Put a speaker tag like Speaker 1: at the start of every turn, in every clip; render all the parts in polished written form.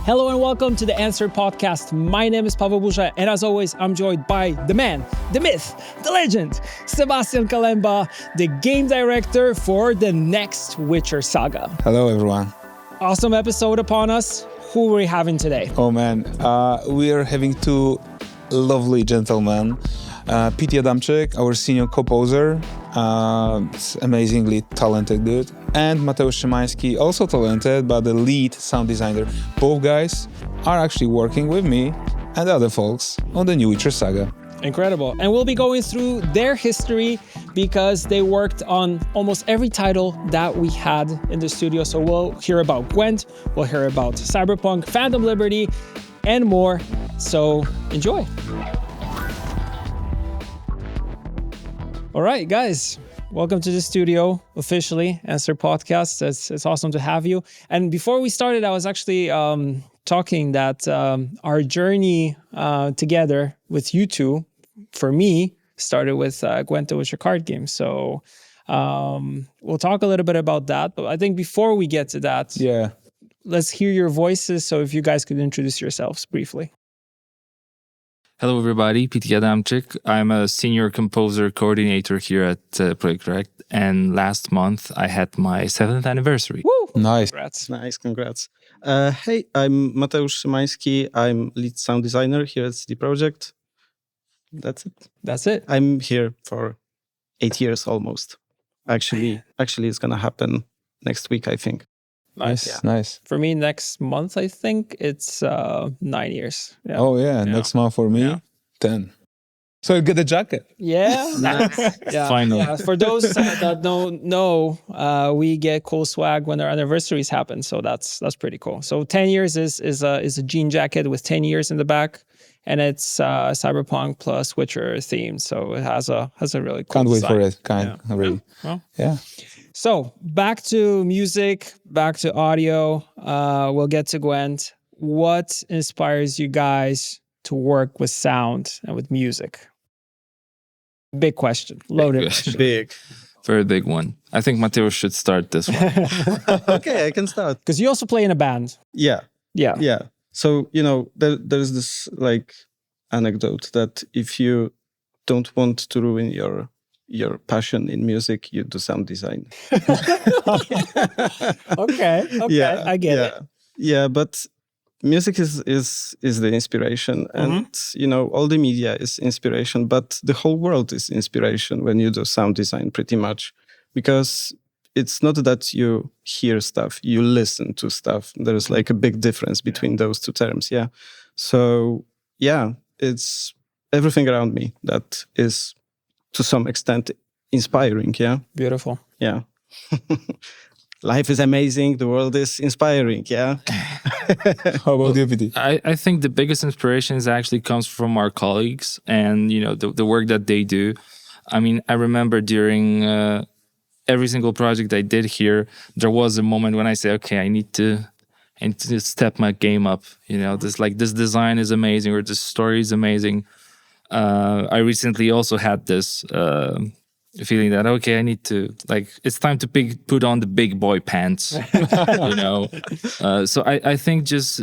Speaker 1: Hello and welcome to the AnsweRED podcast. My name is Paweł Burza, and as always, I'm joined by the man, the myth, the legend, Sebastian Kalemba, the game director for the next Witcher saga.
Speaker 2: Hello, everyone.
Speaker 1: Awesome episode upon us. Who are we having today?
Speaker 2: Oh man, we are having two lovely gentlemen. PT Adamczyk, our senior composer, amazingly talented dude, and Mateusz Szymański, also talented, but the lead sound designer. Both guys are actually working with me and other folks on the new Witcher saga.
Speaker 1: Incredible. And we'll be going through their history because they worked on almost every title that we had in the studio. So we'll hear about GWENT, we'll hear about Cyberpunk, Phantom Liberty, and more. So enjoy. All right, guys, welcome to the studio officially, AnsweRED Podcast. It's awesome to have you. And before we started, I was actually talking that our journey together with you two, for me, started with GWENT, the Witcher card game. So we'll talk a little bit about that. But I think before we get to that, let's hear your voices. So if you guys could introduce yourselves briefly.
Speaker 3: Hello, everybody. PT Adamczyk. I'm a senior composer coordinator here at Projekt RED. And last month, I had my 7th anniversary.
Speaker 1: Woo!
Speaker 2: Nice.
Speaker 1: Congrats.
Speaker 4: Nice, congrats. Hey, I'm Mateusz Szymański. I'm lead sound designer here at CD PROJEKT. That's it.
Speaker 1: That's it.
Speaker 4: I'm here for 8 years almost. Actually, it's gonna happen next week, I think.
Speaker 1: Nice.
Speaker 2: Nice.
Speaker 1: For me, next month, I think it's 9 years. Yeah.
Speaker 2: Oh yeah, next month for me, 10. So you get a jacket.
Speaker 1: Yeah.
Speaker 4: Nice.
Speaker 1: Yeah.
Speaker 3: Finally.
Speaker 1: Yeah. For those that don't know, we get cool swag when our anniversaries happen. So that's pretty cool. So 10 years is a jean jacket with 10 years in the back, and it's Cyberpunk plus Witcher themed. So it has a really cool
Speaker 2: Can't wait
Speaker 1: design.
Speaker 2: for it. Really.
Speaker 1: Well,
Speaker 2: Yeah.
Speaker 1: So back to music, back to audio. We'll get to GWENT. What inspires you guys to work with sound and with music? Big question. Loaded question.
Speaker 4: Big.
Speaker 3: Very big one. I think Mateusz should start this one.
Speaker 4: Okay, I can start.
Speaker 1: Because you also play in a band.
Speaker 4: Yeah.
Speaker 1: Yeah.
Speaker 4: So, there's this like anecdote that if you don't want to ruin your passion in music, you do sound design.
Speaker 1: Okay.
Speaker 4: Yeah,
Speaker 1: I get it.
Speaker 4: Yeah, but music is the inspiration, and all the media is inspiration, but the whole world is inspiration when you do sound design, pretty much, because it's not that you hear stuff, you listen to stuff. There's like a big difference between those two terms. Yeah. So yeah, it's everything around me that is to some extent inspiring. Yeah.
Speaker 1: Beautiful.
Speaker 4: Yeah. Life is amazing. The world is inspiring. Yeah.
Speaker 2: How about you, PT?
Speaker 3: I think the biggest inspiration actually comes from our colleagues and, the work that they do. I mean, I remember during every single project I did here, there was a moment when I say, okay, I need to step my game up. This design is amazing, or this story is amazing. I recently also had this feeling that, okay, I need to, it's time to put on the big boy pants, So I think just,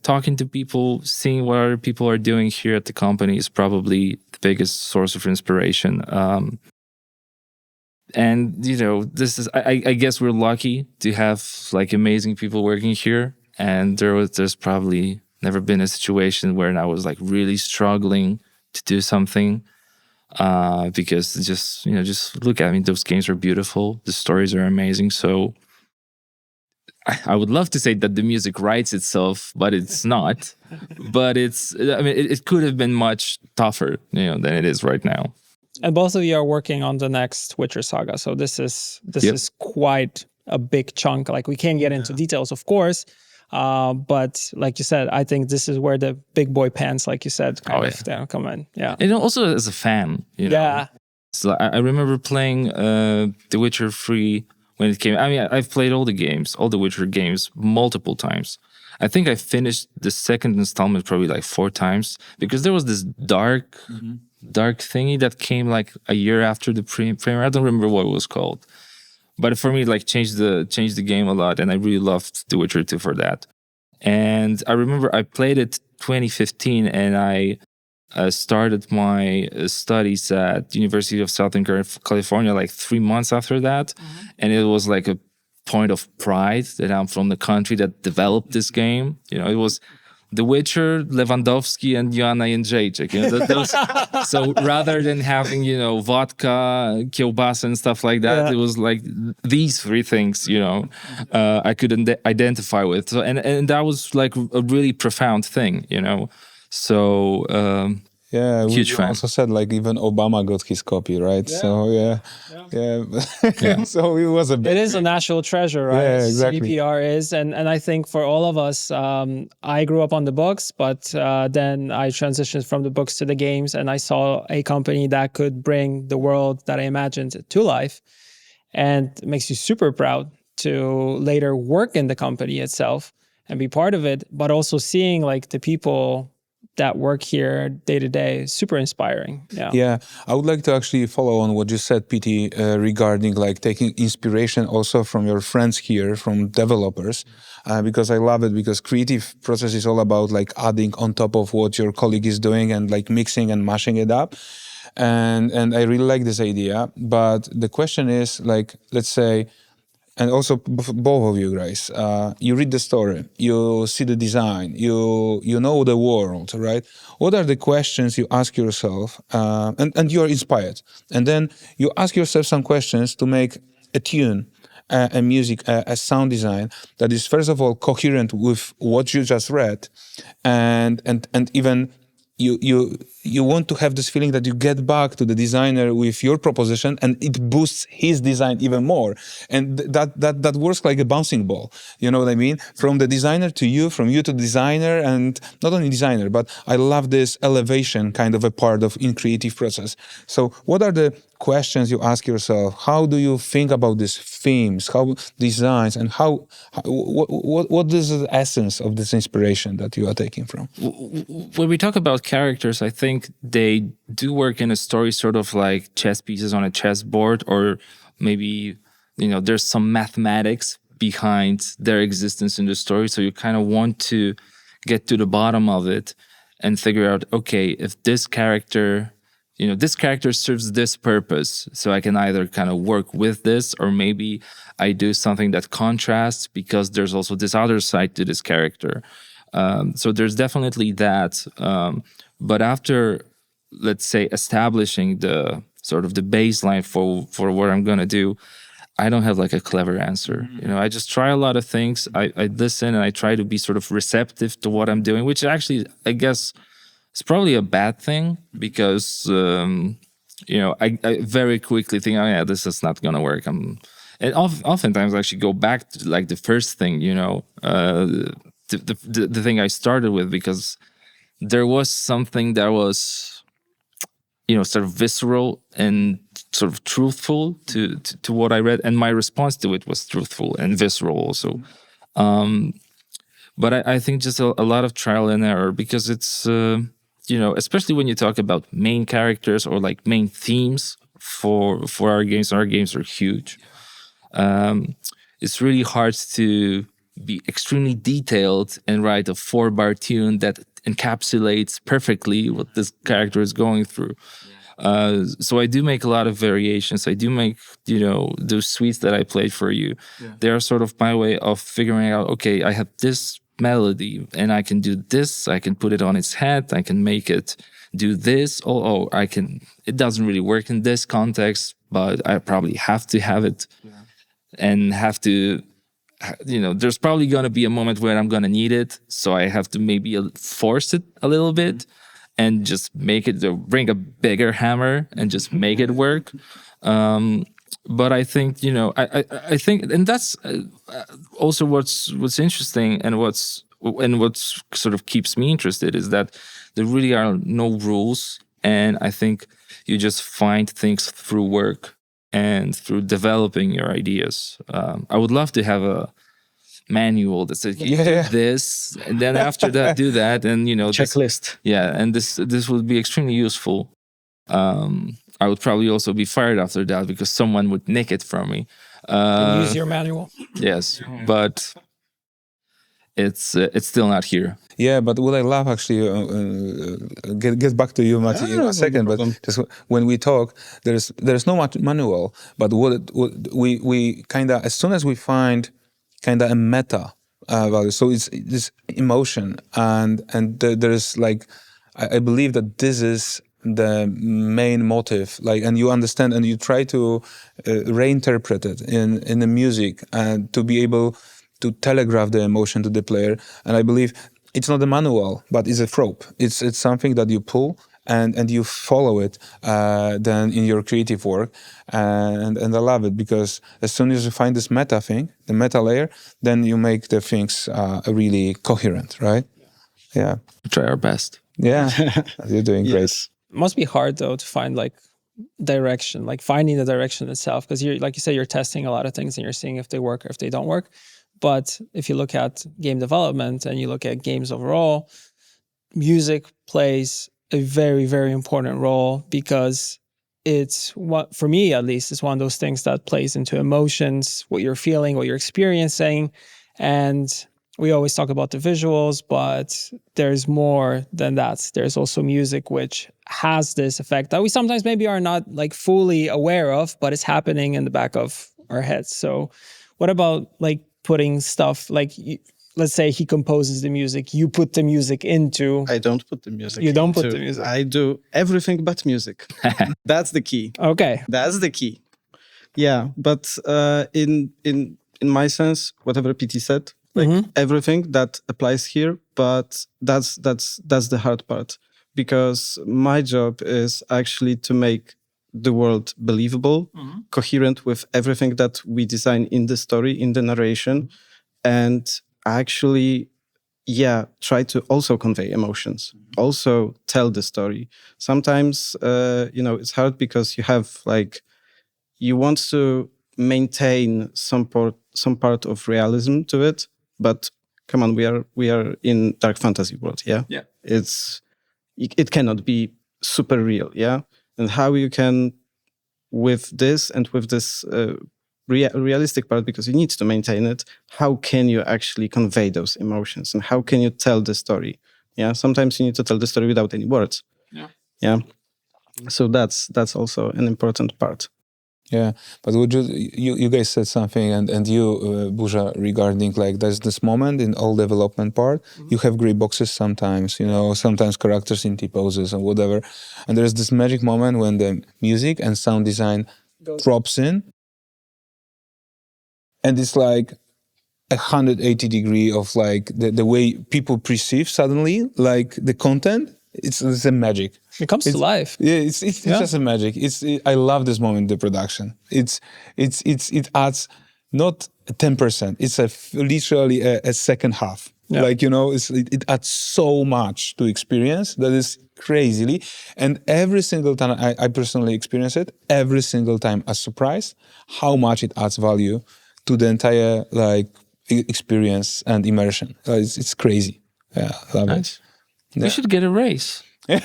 Speaker 3: talking to people, seeing what other people are doing here at the company is probably the biggest source of inspiration. And, this is, I guess we're lucky to have amazing people working here. And there's probably never been a situation where I was really struggling to do something, because just look at me. Those games are beautiful. The stories are amazing. So I would love to say that the music writes itself, but it's not. But it could have been much tougher, than it is right now.
Speaker 1: And both of you are working on the next Witcher saga. So this is quite a big chunk. We can't get into details, of course. But like you said, I think this is where the big boy pants, like you said, come in. Yeah.
Speaker 3: And also as a fan,
Speaker 1: Yeah.
Speaker 3: So I remember playing The Witcher 3 when it came. I mean, I've played all the Witcher games multiple times. I think I finished the second installment probably 4 times, because there was this dark thingy that came a year after the premiere. I don't remember what it was called. But for me, changed the game a lot, and I really loved The Witcher 2 for that. And I remember I played it 2015, and I started my studies at University of Southern California like 3 months after that. And it was like a point of pride that I'm from the country that developed this game. You know, it was The Witcher, Lewandowski, and Joanna Jędrzejczyk. You know, so rather than having, you know, vodka, kielbasa, and stuff like that, it was like these three things, you know, I could identify with. So, and that was like a really profound thing, you know. So
Speaker 2: yeah,
Speaker 3: huge
Speaker 2: we
Speaker 3: fan.
Speaker 2: also said like even Obama got his copy, right? So yeah. So it was a bit.
Speaker 1: It is a national treasure, right?
Speaker 2: Yeah, exactly.
Speaker 1: CDPR is, and I think for all of us, I grew up on the books, but then I transitioned from the books to the games, and I saw a company that could bring the world that I imagined to life, and it makes you super proud to later work in the company itself and be part of it, but also seeing like the people that work here day to day, super inspiring.
Speaker 2: Yeah, I would like to actually follow on what you said, PT, regarding like taking inspiration also from your friends here, from developers, because I love it, because creative process is all about like adding on top of what your colleague is doing and like mixing and mashing it up. And I really like this idea. But the question is like, let's say, and also both of you guys, you read the story, you see the design, you know the world, right? What are the questions you ask yourself, and you are inspired, and then you ask yourself some questions to make a tune, a music, a sound design that is first of all coherent with what you just read, and even you want to have this feeling that you get back to the designer with your proposition, and it boosts his design even more. And that works like a bouncing ball. You know what I mean? From the designer to you, from you to the designer, and not only designer, but I love this elevation kind of a part of in creative process. So what are the questions you ask yourself? How do you think about these themes, how designs, and what is the essence of this inspiration that you are taking from?
Speaker 3: When we talk about characters, I think they do work in a story sort of like chess pieces on a chessboard, or maybe, you know, there's some mathematics behind their existence in the story. So you kind of want to get to the bottom of it and figure out, okay, if this character, you know, this character serves this purpose, so I can either kind of work with this, or maybe I do something that contrasts because there's also this other side to this character. So there's definitely that. But after, let's say, establishing the sort of the baseline for what I'm going to do, I don't have like a clever answer. You know, I just try a lot of things. I listen, and I try to be sort of receptive to what I'm doing, which actually, I guess, is probably a bad thing, because, you know, I very quickly think, oh yeah, this is not going to work. And oftentimes I actually go back to like the first thing, you know, the thing I started with, because there was something that was, you know, sort of visceral and sort of truthful to what I read, and my response to it was truthful and visceral also. But I think just a lot of trial and error, because it's, you know, especially when you talk about main characters or like main themes for our games. Our games are huge. It's really hard to be extremely detailed and write a 4-bar tune that encapsulates perfectly what this character is going through. So I do make a lot of variations. I do make, you know, those suites that I played for you. Yeah. They are sort of my way of figuring out, okay, I have this melody and I can do this. I can put it on its head. I can make it do this. I can, it doesn't really work in this context, but I probably have to have it and have to, you know, there's probably going to be a moment where I'm going to need it. So I have to maybe force it a little bit and just make it, bring a bigger hammer and just make it work. But I think, you know, I think, and that's also what's interesting, and what's sort of keeps me interested, is that there really are no rules. And I think you just find things through work and through developing your ideas. I would love to have a manual that says do this, and then after that do that, and you know,
Speaker 4: checklist.
Speaker 3: This would be extremely useful. I would probably also be fired after that because someone would nick it from me.
Speaker 1: Use your manual.
Speaker 3: Yes, but it's still not here.
Speaker 2: Yeah, but what I love actually, get back to you, Mati, in a second. But just when we talk, there's no manual. But what we kind of, as soon as we find kind of a meta value, so it's this emotion, and there's like, I believe that this is the main motive, like, and you understand and you try to reinterpret it in the music and to be able to telegraph the emotion to the player. And I believe it's not a manual, but it's a rope. It's something that you pull and you follow it then in your creative work. And I love it, because as soon as you find this meta thing, the meta layer, then you make the things really coherent, right? Yeah.
Speaker 3: We try our best.
Speaker 2: Yeah, you're doing great.
Speaker 4: Yes.
Speaker 1: It must be hard though to find like direction, like finding the direction itself, because you're, like you say, you're testing a lot of things and you're seeing if they work or if they don't work. But if you look at game development and you look at games overall, music plays a very, very important role, because it's what, for me at least, it's one of those things that plays into emotions, what you're feeling, what you're experiencing. And we always talk about the visuals, but there's more than that. There's also music, which has this effect that we sometimes maybe are not like fully aware of, but it's happening in the back of our heads. So what about like putting stuff like, let's say he composes the music, you put the music into...
Speaker 4: I don't put the music.
Speaker 1: You don't put the music.
Speaker 4: I do everything but music. That's the key.
Speaker 1: Okay.
Speaker 4: That's the key. Yeah, but in my sense, whatever PT said, like everything that applies here, but that's the hard part, because my job is actually to make the world believable, coherent with everything that we design in the story, in the narration, and actually, try to also convey emotions, also tell the story. Sometimes, it's hard because you have like, you want to maintain some part of realism to it, but come on, we are in dark fantasy world, yeah? Yeah. It cannot be super real, yeah? And how you can, with this and with this realistic part, because you need to maintain it, how can you actually convey those emotions and how can you tell the story? Yeah, sometimes you need to tell the story without any words. Yeah. So that's also an important part.
Speaker 2: Yeah, but would you guys said something, and you, Burza, regarding like there's this moment in all development part, you have gray boxes sometimes, sometimes characters in T-poses and whatever, and there's this magic moment when the music and sound design drops in, and it's like 180 degree of like the way people perceive suddenly like the content. It's a magic.
Speaker 1: It comes to life.
Speaker 2: Yeah, it's just a magic. I love this moment in the production. It adds not 10%. It's literally a second half. Yeah. Like it adds so much to experience that is crazily. And every single time I personally experience it, every single time a surprise how much it adds value to the entire like experience and immersion. It's crazy. Yeah, I love it.
Speaker 3: We should get a raise.
Speaker 1: You're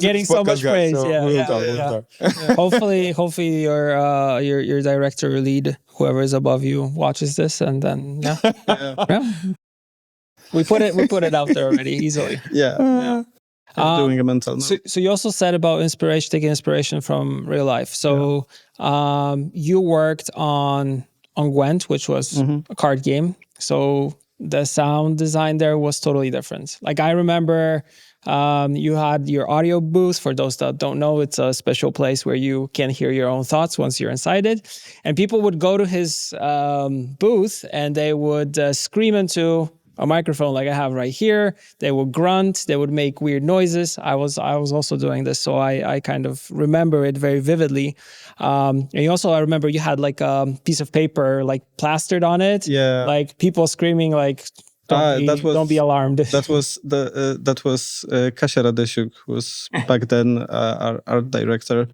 Speaker 1: getting so much praise. So Hopefully your director or lead, whoever is above you, watches this, and then we put it out there already easily.
Speaker 4: I'm doing a mental note.
Speaker 1: So you also said about taking inspiration from real life. So you worked on GWENT, which was a card game. So the sound design there was totally different. Like I remember you had your audio booth. For those that don't know, it's a special place where you can hear your own thoughts once you're inside it. And people would go to his booth and they would scream into a microphone like I have right here. They would grunt, they would make weird noises. I was also doing this, so I kind of remember it very vividly. And I remember you had like a piece of paper like plastered on it.
Speaker 4: Yeah.
Speaker 1: Like people screaming like, don't be alarmed.
Speaker 4: That was Kasia Radesiuk, who was back then our art director.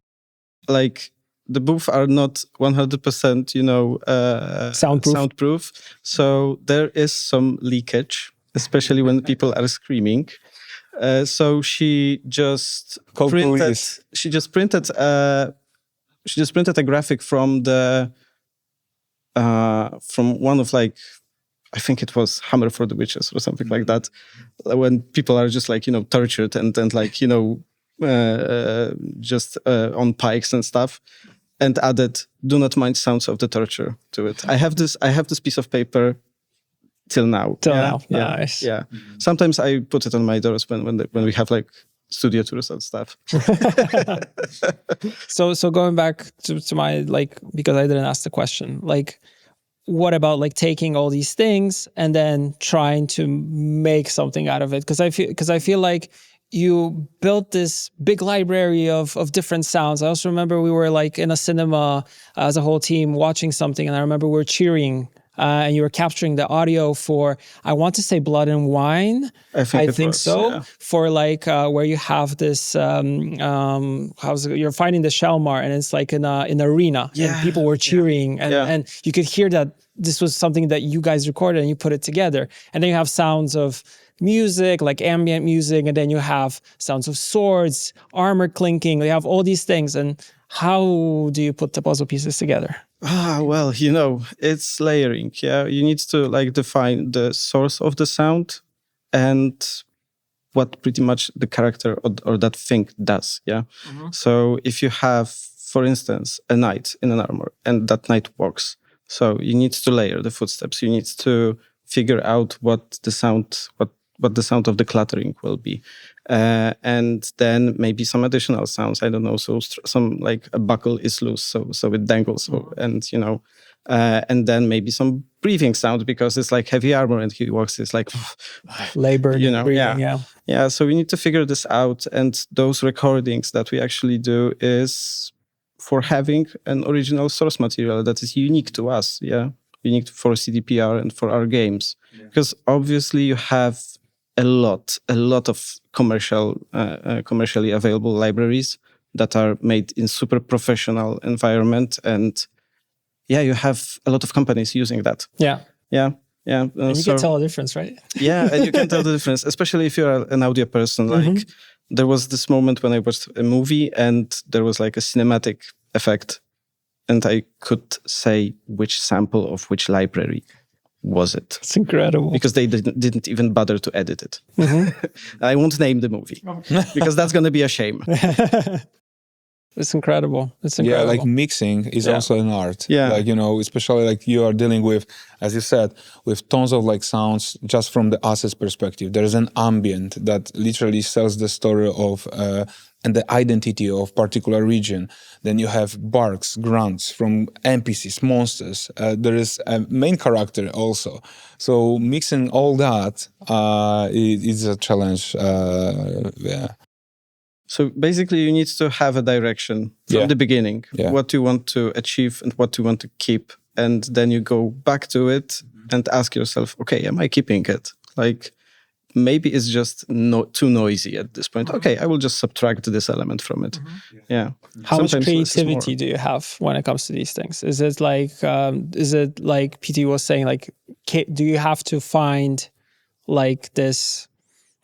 Speaker 4: Like the booths are not 100%, soundproof. So there is some leakage, especially when people are screaming. So she just printed a graphic from one of like I think it was Hammer for the Witches or something like that, when people are just like, tortured and like, just on pikes and stuff, and added "Do not mind sounds of the torture" to it. I have this piece of paper till now.
Speaker 1: Yeah. Nice.
Speaker 4: Yeah. Sometimes I put it on my doors when we have like studio tours and stuff.
Speaker 1: So going back to my, like, because I didn't ask the question, like, what about like taking all these things and then trying to make something out of it? Because I feel like you built this big library of different sounds. I also remember we were like in a cinema as a whole team watching something, and I remember we were cheering. And you were capturing the audio for, I want to say Blood and Wine. I think so. Yeah. For like where you have this, you're fighting the Shelmar, and it's like in an arena, and people were cheering, and you could hear that this was something that you guys recorded and you put it together. And then you have sounds of music, like ambient music, and then you have sounds of swords, armor clinking. You have all these things. And how do you put the puzzle pieces together?
Speaker 4: Well, it's layering. Yeah, you need to like define the source of the sound and what pretty much the character or that thing does. Yeah. Mm-hmm. So if you have, for instance, a knight in an armor and that knight walks, so you need to layer the footsteps. You need to figure out what the sound of the clattering will be. And then maybe some additional sounds. I don't know. So some like a buckle is loose, so it dangles. And and then maybe some breathing sound because it's like heavy armor and he walks. It's like
Speaker 1: labor. Breathing,
Speaker 4: yeah. So we need to figure this out. And those recordings that we actually do is for having an original source material that is unique to us. Yeah, unique for CDPR and for our games, because obviously you have a lot of commercially available libraries that are made in super professional environment, and you have a lot of companies using that.
Speaker 1: Yeah.
Speaker 4: And
Speaker 1: you can tell the difference, right?
Speaker 4: Yeah, and you can tell the difference, especially if you're an audio person. Like there was this moment when I watched a movie and there was like a cinematic effect, and I could say which sample of which library was it.
Speaker 1: It's incredible.
Speaker 4: Because they didn't even bother to edit it. I won't name the movie because that's going to be a shame.
Speaker 1: It's incredible.
Speaker 2: Yeah, like mixing is also an art. Yeah. Like, especially like you are dealing with, as you said, with tons of like sounds just from the assets perspective. There's an ambient that literally tells the story of and the identity of particular region. Then you have barks, grunts from NPCs, monsters. There is a main character also. So mixing all that is a challenge.
Speaker 4: So basically you need to have a direction from the beginning, what you want to achieve and what you want to keep. And then you go back to it and ask yourself, okay, am I keeping it? Like, maybe it's just too noisy at this point. Okay, I will just subtract this element from it. Yeah.
Speaker 1: How much creativity do you have when it comes to these things? Is it like PT was saying, like, do you have to find like this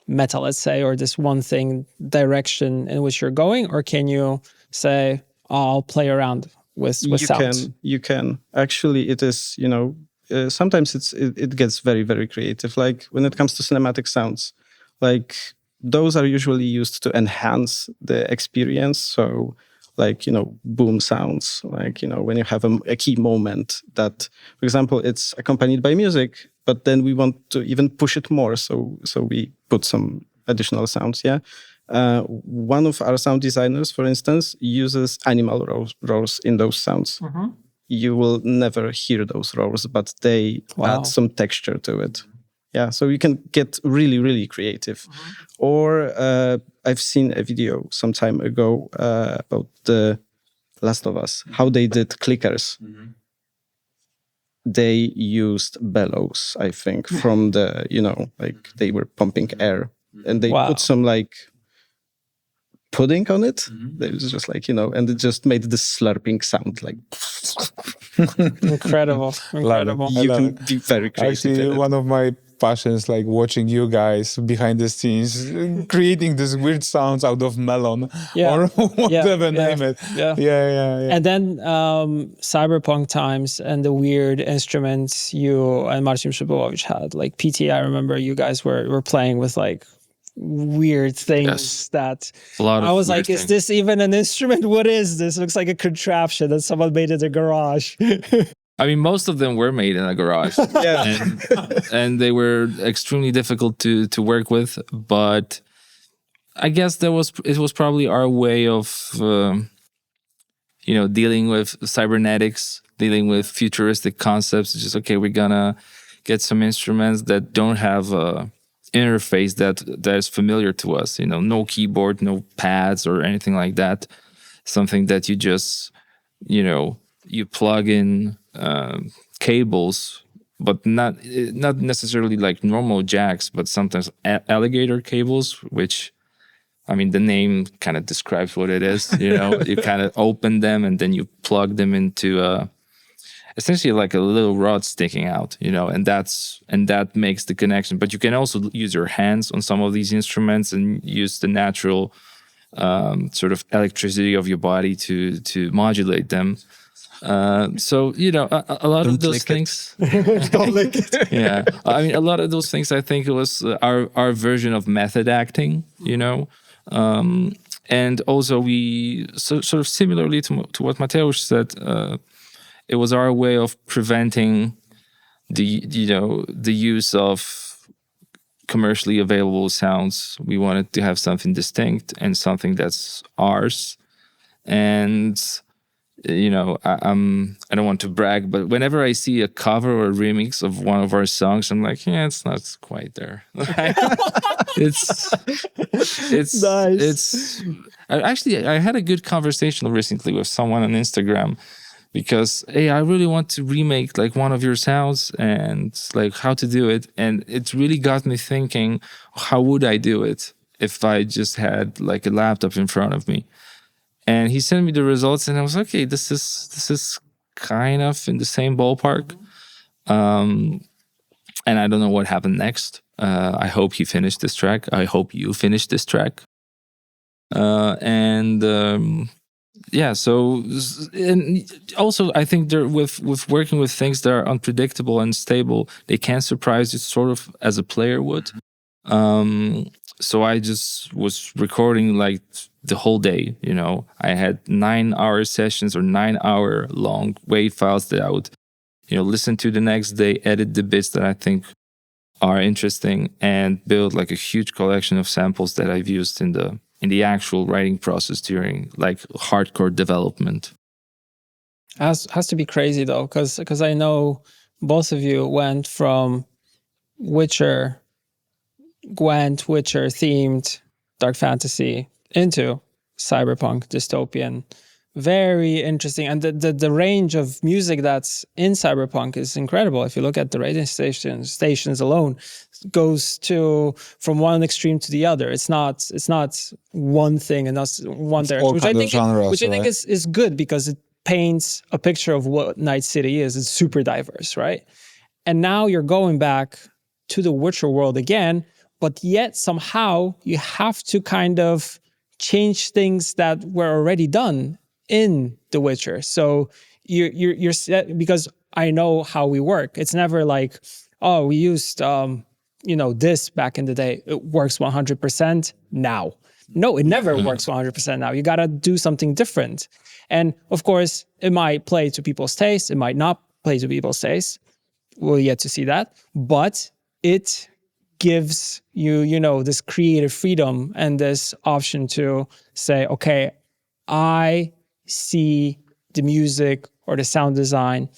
Speaker 1: meta, let's say, or this one thing direction in which you're going, or can you say, I'll play around with sounds?
Speaker 4: You can. Actually, it is, sometimes it gets very, very creative. Like when it comes to cinematic sounds, like those are usually used to enhance the experience. So like, boom sounds, like, when you have a key moment that, for example, it's accompanied by music, but then we want to even push it more. So we put some additional sounds. Yeah. One of our sound designers, for instance, uses animal roars in those sounds. You will never hear those roars, but they add some texture to it. Yeah, so you can get really, really creative. Or I've seen a video some time ago about The Last of Us, how they did clickers. They used bellows, I think, from the, like they were pumping air. And they put some like pudding on it. It was just like, and it just made this slurping sound like.
Speaker 1: Incredible.
Speaker 2: You
Speaker 4: can be very creative.
Speaker 2: Actually, one of my passion is like watching you guys behind the scenes creating these weird sounds out of melon or whatever, name it. Yeah.
Speaker 1: And then Cyberpunk times and the weird instruments you and Marcin Przybyłowicz had, like PT. I remember you guys were playing with like weird things that I was like, is this even an instrument? What is this? It looks like a contraption that someone made in the garage.
Speaker 3: I mean, most of them were made in a garage. and they were extremely difficult to work with. But I guess it was probably our way of, dealing with cybernetics, dealing with futuristic concepts. It's just, okay, we're gonna get some instruments that don't have a interface that is familiar to us. No keyboard, no pads or anything like that. Something that you just, you plug in cables, but not necessarily like normal jacks, but sometimes alligator cables, which, I mean, the name kind of describes what it is. You kind of open them and then you plug them into essentially like a little rod sticking out, and that makes the connection. But you can also use your hands on some of these instruments and use the natural sort of electricity of your body to modulate them. So a lot of those things.
Speaker 2: Don't lick it.
Speaker 3: Yeah, I mean, a lot of those things. I think it was our version of method acting. And also we sort of similarly to what Mateusz said. It was our way of preventing the use of commercially available sounds. We wanted to have something distinct and something that's ours. And I don't want to brag, but whenever I see a cover or a remix of one of our songs, I'm like, yeah, it's not quite there. It's nice. I had a good conversation recently with someone on Instagram. Because, hey, I really want to remake like one of your sounds and like how to do it. And it really got me thinking, how would I do it if I just had like a laptop in front of me? And he sent me the results and I was like, okay, this is kind of in the same ballpark. And I don't know what happened next. I hope he finished this track. I hope you finished this track. Yeah, so, and also I think with working with things that are unpredictable and stable, they can surprise you sort of as a player would. So I just was recording like the whole day, I had 9-hour sessions or 9-hour long WAV files that I would, listen to the next day, edit the bits that I think are interesting and build like a huge collection of samples that I've used in the actual writing process during like hardcore development.
Speaker 1: Has to be crazy though, because I know both of you went from Witcher, GWENT, Witcher themed dark fantasy into cyberpunk dystopian. Very interesting, and the range of music that's in cyberpunk is incredible. If you look at the radio stations alone, it goes from one extreme to the other. It's not one thing and not one direction, which I think is good because it paints a picture of what Night City is. It's super diverse, right? And now you're going back to the Witcher world again, but yet somehow you have to kind of change things that were already done in The Witcher. So you're set, because I know how we work. It's never like, oh, we used this back in the day. It works 100% now. No, it never works 100% now. You got to do something different. And of course, it might play to people's taste. It might not play to people's taste. We'll yet to see that. But it gives you, this creative freedom and this option to say, okay, I see the music or the sound design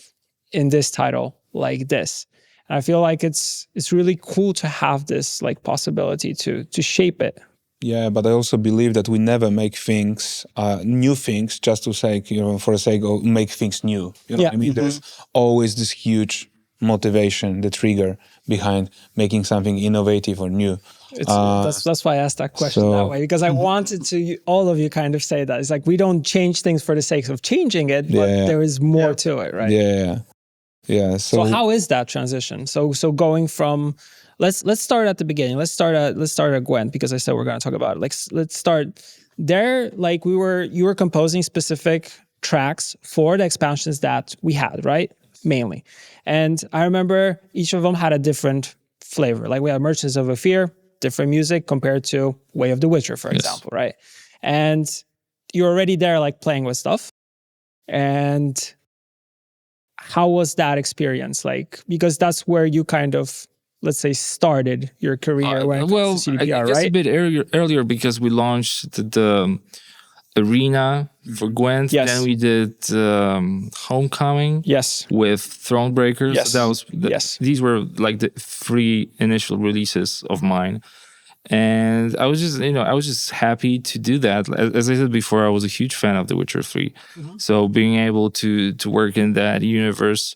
Speaker 1: in this title like this. And I feel like it's really cool to have this like possibility to shape it.
Speaker 2: Yeah, but I also believe that we never make things, new things, just to say, for the sake of make things new. I mean, there's always this huge motivation, the trigger behind making something innovative or new.
Speaker 1: That's why I asked that question that way, because I wanted to all of you kind of say that. It's like we don't change things for the sake of changing it, but there is more to it, right?
Speaker 2: Yeah.
Speaker 1: So how is that transition? So going from let's start at the beginning. Let's start at GWENT, because I said we're going to talk about it. Like, let's start there. Like, you were composing specific tracks for the expansions that we had, right? Mainly. And I remember each of them had a different flavor. Like, we had Merchants of Fear, different music compared to Way of the Witcher, for example, right? And you're already there, like, playing with stuff. And how was that experience? Like, because that's where you kind of, let's say, started your career when it comes to CDPR,
Speaker 3: I guess
Speaker 1: right?
Speaker 3: a bit earlier because we launched the arena for GWENT.
Speaker 1: Yes.
Speaker 3: Then we did Homecoming.
Speaker 1: Yes.
Speaker 3: With Thronebreakers.
Speaker 1: Yes.
Speaker 3: That was These were like the 3 initial releases of mine. And I was just happy to do that. As I said before, I was a huge fan of The Witcher 3. So being able to work in that universe,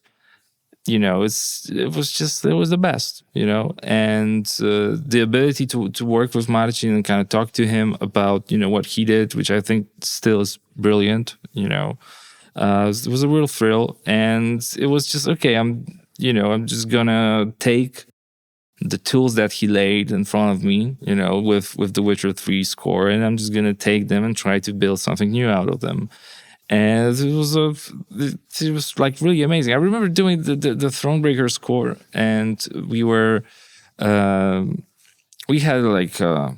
Speaker 3: it was the best, and the ability to work with Marcin and kind of talk to him about, what he did, which I think still is brilliant, it was a real thrill. And it was just, okay, I'm just gonna take the tools that he laid in front of me, with the Witcher 3 score, and I'm just gonna take them and try to build something new out of them. And it was like really amazing. I remember doing the Thronebreaker score, and we had like a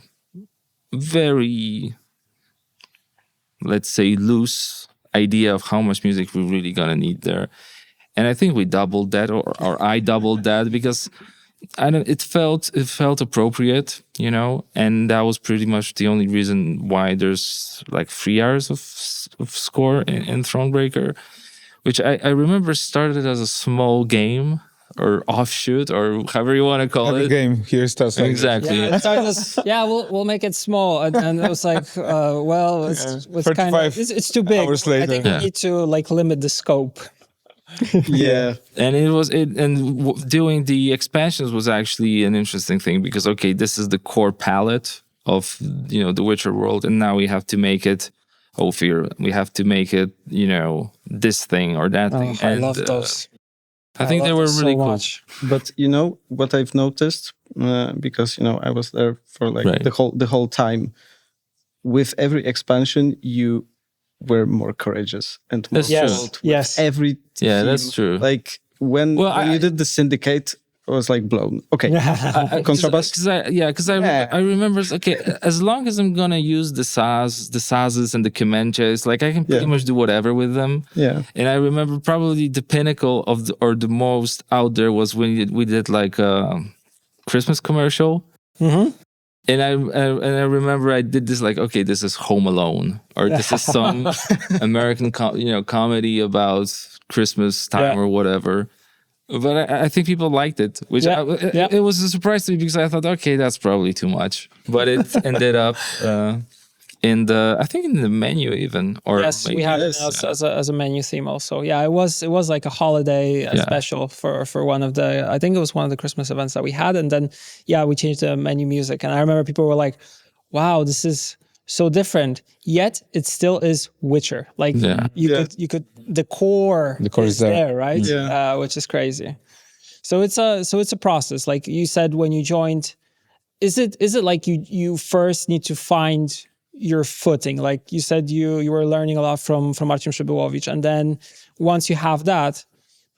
Speaker 3: very, let's say, loose idea of how much music we're really gonna need there. And I think we doubled that, or I doubled that, because it felt appropriate, and that was pretty much the only reason why there's like 3 hours of score in Thronebreaker, which I remember started as a small game or offshoot, or however you want to call it.
Speaker 2: Game here starts like
Speaker 3: Exactly.
Speaker 1: We'll make it small, and it was like, it's too big.
Speaker 2: Hours later.
Speaker 1: I think we need to like limit the scope.
Speaker 3: And doing the expansions was actually an interesting thing, because okay, this is the core palette of the Witcher world, and now we have to make it Fear. We have to make it this thing or that thing.
Speaker 1: I love those.
Speaker 3: I think they were really cool.
Speaker 4: But what I've noticed, because I was there for like the whole time. With every expansion, you were more courageous and more bold.
Speaker 1: Yes.
Speaker 4: Every team.
Speaker 3: That's true.
Speaker 4: Like when you did the Syndicate, I was like blown. Okay, Contrabass.
Speaker 3: Because I remember. Okay, as long as I'm gonna use the sazes and the kemenches, like I can pretty much do whatever with them.
Speaker 4: Yeah.
Speaker 3: And I remember probably the pinnacle of the most out there was when we did like a Christmas commercial. Mm-hmm. And I remember I did this like, okay, this is Home Alone, or this is some American comedy about Christmas time or whatever. But I think people liked it, which it was a surprise to me, because I thought, okay, that's probably too much. But it ended up in the menu even. Or
Speaker 1: yes, we had it as a menu theme also. Yeah, it was like a holiday special for one of the, I think it was one of the Christmas events that we had. And then, we changed the menu music. And I remember people were like, wow, this is so different, yet it still is Witcher. Like you could the core is there, right? Yeah. Which is crazy. So it's a process. Like you said when you joined, is it like you first need to find your footing? Like you said, you were learning a lot from Marcin Przybyłowicz, and then once you have that,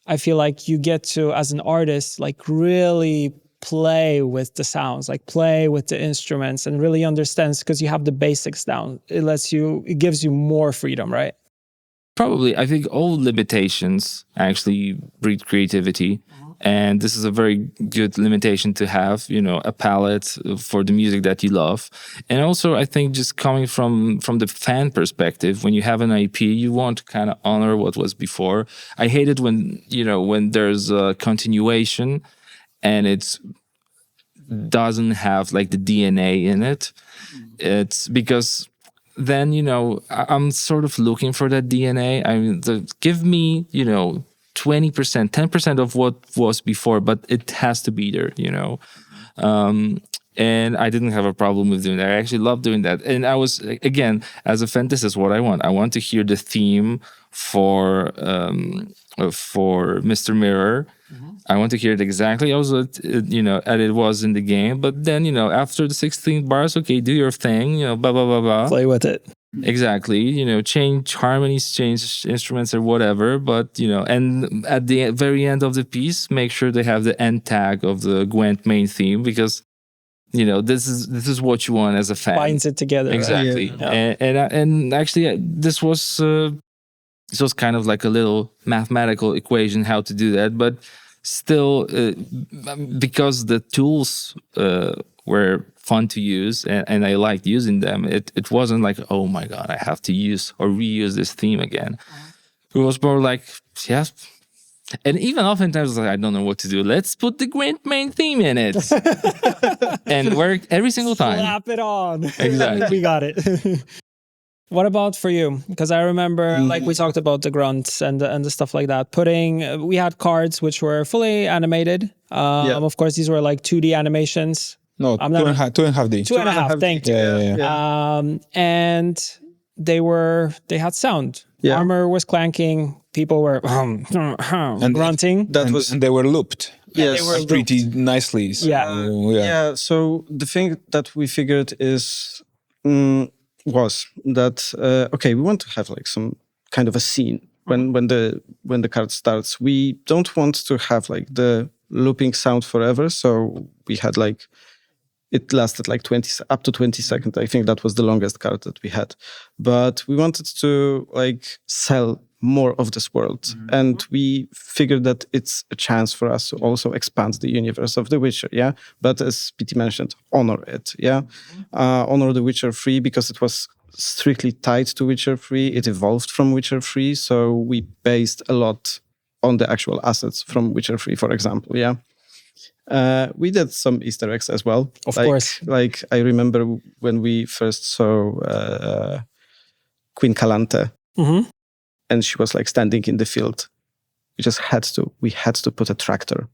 Speaker 1: I feel like you get to, as an artist, like really play with the sounds, like play with the instruments, and really understands, because you have the basics down. It gives you more freedom, right?
Speaker 3: Probably. I think all limitations actually breed creativity. And this is a very good limitation to have, a palette for the music that you love. And also, I think just coming from the fan perspective, when you have an IP, you want to kind of honor what was before. I hate it when there's a continuation and it doesn't have like the DNA in it. It's because then, I'm sort of looking for that DNA. I mean, give me, 20%, 10% of what was before, but it has to be there, And I didn't have a problem with doing that. I actually love doing that. And I was, again, as a fan, this is what I want. I want to hear the theme for Mr. Mirror. I want to hear it exactly as it was in the game. But then, after the 16 bars, okay, do your thing, blah, blah, blah, blah.
Speaker 1: Play with it.
Speaker 3: Exactly. Change harmonies, change instruments or whatever. But, and at the very end of the piece, make sure they have the end tag of the GWENT main theme, because this is what you want as a fan.
Speaker 1: Binds it together.
Speaker 3: Exactly.
Speaker 1: Right? Yeah.
Speaker 3: And actually, this was kind of like a little mathematical equation how to do that, but still, because the tools were fun to use and I liked using them, it wasn't like, oh my god, I have to use or reuse this theme again. It was more like, yeah. And even oftentimes, I don't know what to do. Let's put the GWENT main theme in it. And work every single time.
Speaker 1: Slap it on.
Speaker 3: Exactly.
Speaker 1: We got it. What about for you? Because I remember, like we talked about the grunts and the stuff like that. We had cards which were fully animated. Of course, these were like 2D animations.
Speaker 2: No, 2.5D.
Speaker 1: 2.5, thank you.
Speaker 2: Yeah.
Speaker 1: And they had sound.
Speaker 4: Yeah.
Speaker 1: Armor was clanking. People were grunting.
Speaker 2: And they were looped.
Speaker 4: Yes,
Speaker 1: they were
Speaker 2: pretty nicely. So,
Speaker 4: yeah. So the thing that we figured was that okay, we want to have like some kind of a scene when the card starts. We don't want to have like the looping sound forever. So we had like, it lasted like up to 20 seconds. I think that was the longest card that we had. But we wanted to like sell more of this world. And we figured that it's a chance for us to also expand the universe of The Witcher, yeah? But as PT mentioned, honor it, yeah? Honor The Witcher 3 because it was strictly tied to Witcher 3. It evolved from Witcher 3, so we based a lot on the actual assets from Witcher 3, for example, yeah? We did some Easter eggs as well.
Speaker 1: Of course.
Speaker 4: Like I remember when we first saw Queen Calante, and she was like standing in the field. We had to put a tractor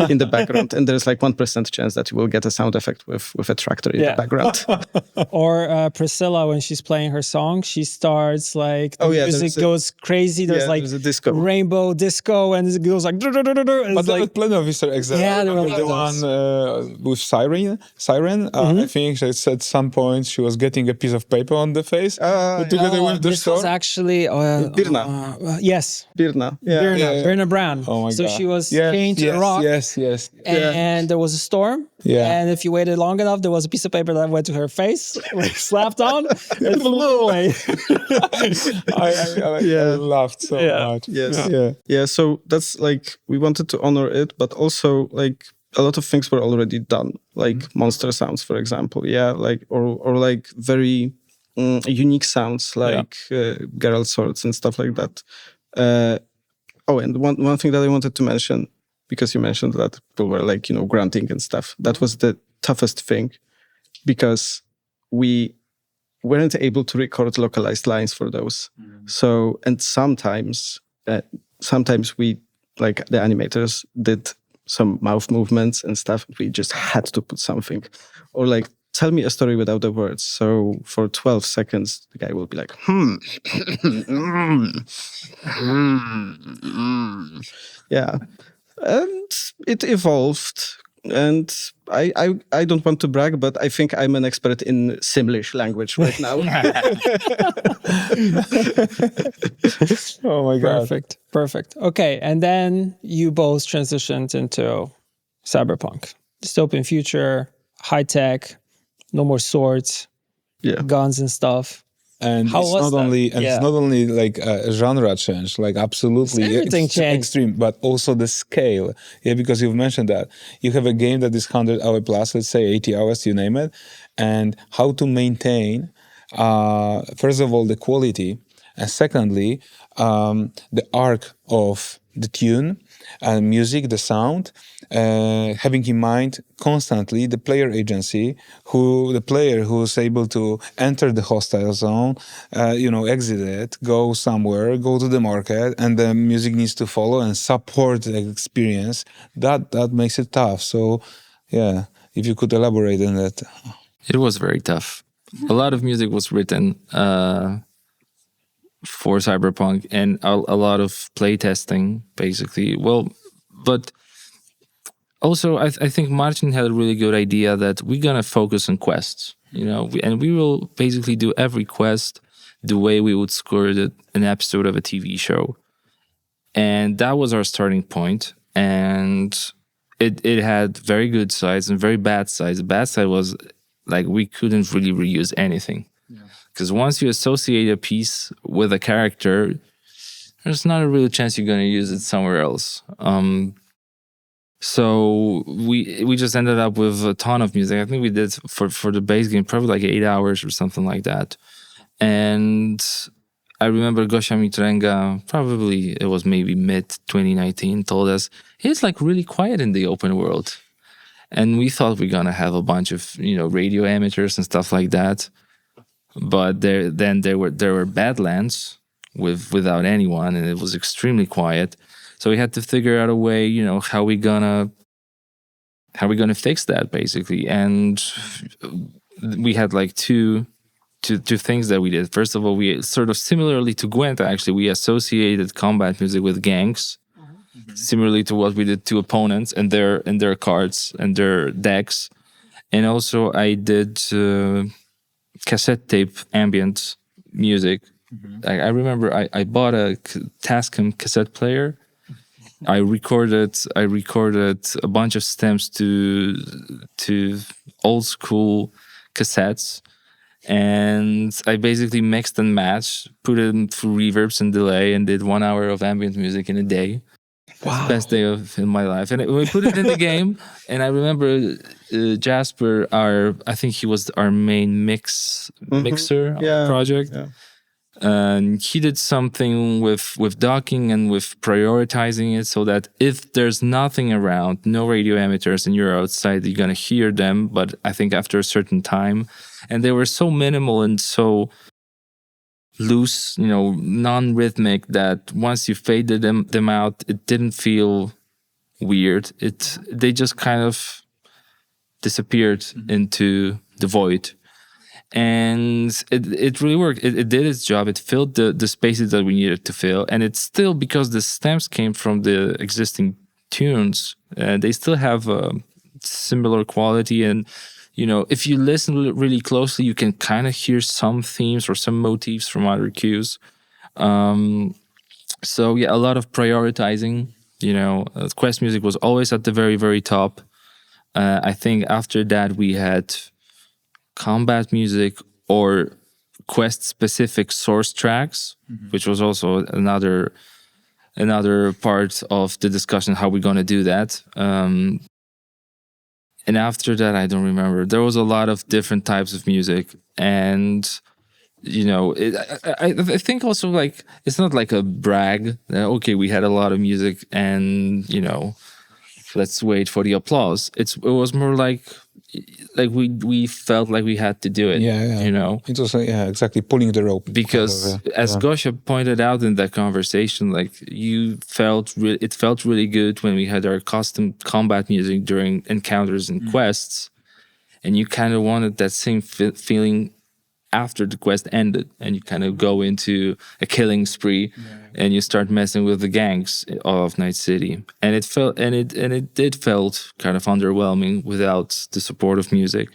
Speaker 4: in the background, and there's like 1% chance that you will get a sound effect with a tractor in the background.
Speaker 1: Or Priscilla, when she's playing her song, she starts like the music goes crazy. There's there's
Speaker 4: a disco.
Speaker 1: Rainbow disco, and it goes like.
Speaker 2: But there were plenty of Easter eggs.
Speaker 1: Yeah, there were
Speaker 2: the one with Siren. I think at some point she was getting a piece of paper on the face together with the
Speaker 1: this was actually
Speaker 4: Birna.
Speaker 1: Yes,
Speaker 4: Birna.
Speaker 1: Birna Brown.
Speaker 2: Oh my
Speaker 1: so
Speaker 2: god.
Speaker 1: she was chained to a rock.
Speaker 2: Yes.
Speaker 1: And there was a storm.
Speaker 2: Yeah.
Speaker 1: And if you waited long enough, there was a piece of paper that went to her face, like slapped on, and flew away.
Speaker 2: I laughed so much.
Speaker 4: Yes. Yeah. So that's like, we wanted to honor it, but also like a lot of things were already done, like monster sounds, for example. Yeah. Like, or like very unique sounds, like Geralt swords and stuff like that. And one thing that I wanted to mention, because you mentioned that people were like, grunting and stuff. That was the toughest thing because we weren't able to record localized lines for those. So, and sometimes we, like the animators did some mouth movements and stuff. We just had to put something, or like, tell me a story without the words. So for 12 seconds, the guy will be like, yeah. And it evolved. And I don't want to brag, but I think I'm an expert in Simlish language right now.
Speaker 2: Oh my god.
Speaker 1: Perfect. Okay, and then you both transitioned into Cyberpunk. Dystopian future, high tech, no more swords, guns and stuff.
Speaker 2: And it's not only like a genre change, like absolutely
Speaker 1: Everything changed.
Speaker 2: Extreme, but also the scale. Yeah, because you've mentioned that you have a game that is 100-hour plus, let's say 80 hours, you name it, and how to maintain, first of all, the quality, and secondly, the arc of the tune and music, the sound, having in mind constantly the player agency, the player who's able to enter the hostile zone, exit it, go somewhere, go to the market, and the music needs to follow and support the experience. That makes it tough. So Yeah, if you could elaborate on that.
Speaker 3: It was very tough. A lot of music was written for Cyberpunk, and a lot of playtesting, basically. Well, but also I think Martin had a really good idea that we're gonna focus on quests, and we will basically do every quest the way we would score an episode of a TV show, and that was our starting point. And it had very good sides and very bad sides. The bad side was like we couldn't really reuse anything. Because once you associate a piece with a character, there's not a real chance you're going to use it somewhere else. So we just ended up with a ton of music. I think we did for the base game probably like 8 hours or something like that. And I remember Gosia Mitrenga, probably it was maybe mid-2019, told us, it's like really quiet in the open world. And we thought we're going to have a bunch of, radio amateurs and stuff like that. But there were Badlands without anyone, and it was extremely quiet. So we had to figure out a way, how we gonna fix that basically. And we had like two things that we did. First of all, we sort of similarly to GWENT, actually, we associated combat music with ganks, similarly to what we did to opponents and their cards and their decks. And also I did cassette tape ambient music. I remember I bought a Tascam cassette player. I recorded a bunch of stems to old school cassettes, and I basically mixed and matched, put it through reverbs and delay, and did 1 hour of ambient music in a day. Wow. Best day in my life. And we put it in the game, and I remember Jasper, I think he was our main mixer on the project. Yeah. And he did something with docking and with prioritizing it so that if there's nothing around, no radio amateurs and you're outside, you're going to hear them. But I think after a certain time, and they were so minimal and so loose, non-rhythmic, that once you faded them out, it didn't feel weird. They just kind of disappeared into the void. And it really worked. It did its job. It filled the spaces that we needed to fill. And it's still, because the stems came from the existing tunes, they still have a similar quality. And, if you listen really closely, you can kind of hear some themes or some motifs from other cues. So, yeah, a lot of prioritizing. Quest music was always at the very, very top. I think after that we had combat music or quest-specific source tracks, which was also another part of the discussion, how we're going to do that. And after that, I don't remember. There was a lot of different types of music. And, I think also, like, it's not like a brag. Okay, we had a lot of music and, let's wait for the applause. It was more like we felt like we had to do it.
Speaker 2: It was exactly pulling the rope,
Speaker 3: because as Gosia pointed out in that conversation, like it felt really good when we had our custom combat music during encounters and quests, and you kind of wanted that same feeling after the quest ended, and you kind of go into a killing spree, and you start messing with the gangs of Night City, and it felt kind of underwhelming without the support of music.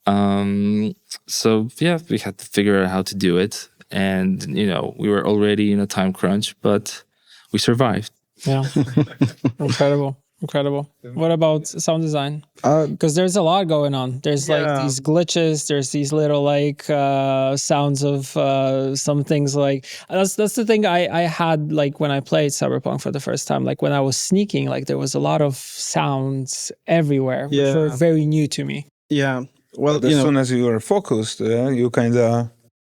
Speaker 3: So yeah, we had to figure out how to do it, and we were already in a time crunch, but we survived.
Speaker 1: Yeah, incredible. What about sound design? Because there's a lot going on. There's like these glitches. There's these little like sounds of some things. Like that's the thing I had like when I played Cyberpunk for the first time. Like when I was sneaking, like there was a lot of sounds everywhere, which were very new to me.
Speaker 4: Yeah. Well,
Speaker 2: but as soon as you are focused, you kind of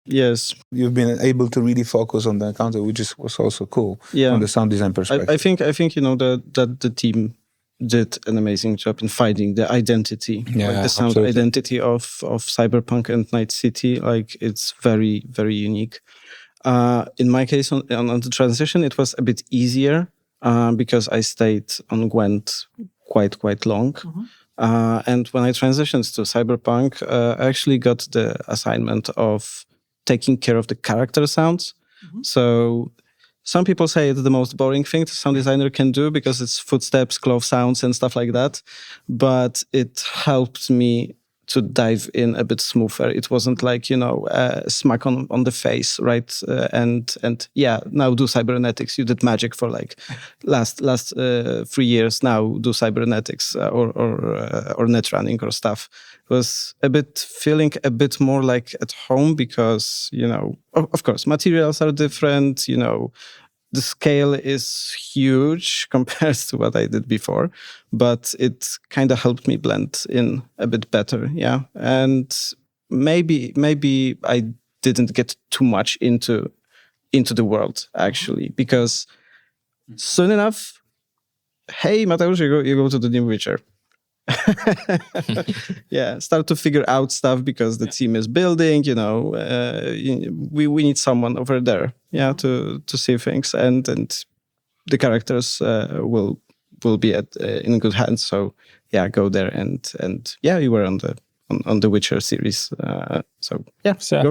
Speaker 2: you've been able to really focus on the encounter, which was also cool from the sound design perspective.
Speaker 4: I think that the team did an amazing job in finding the identity, the sound identity of Cyberpunk and Night City. Like it's very, very unique. In my case, on the transition, it was a bit easier because I stayed on GWENT quite long. And when I transitioned to Cyberpunk, I actually got the assignment of taking care of the character sounds. So some people say it's the most boring thing the sound designer can do because it's footsteps, glove sounds, and stuff like that. But it helped me to dive in a bit smoother. It wasn't like, smack on the face, right? And yeah, now do cybernetics. You did magic for like last 3 years. Now do cybernetics or net running or stuff. It was feeling a bit more like at home because, of course, materials are different, the scale is huge compared to what I did before, but it kind of helped me blend in a bit better. Yeah. And maybe I didn't get too much into the world actually, because soon enough, hey, Mateusz, you go to the new Witcher. Yeah, start to figure out stuff because the team is building. We need someone over there, to see things, and the characters will be in good hands. So yeah, go there and yeah, you were on the Witcher series. So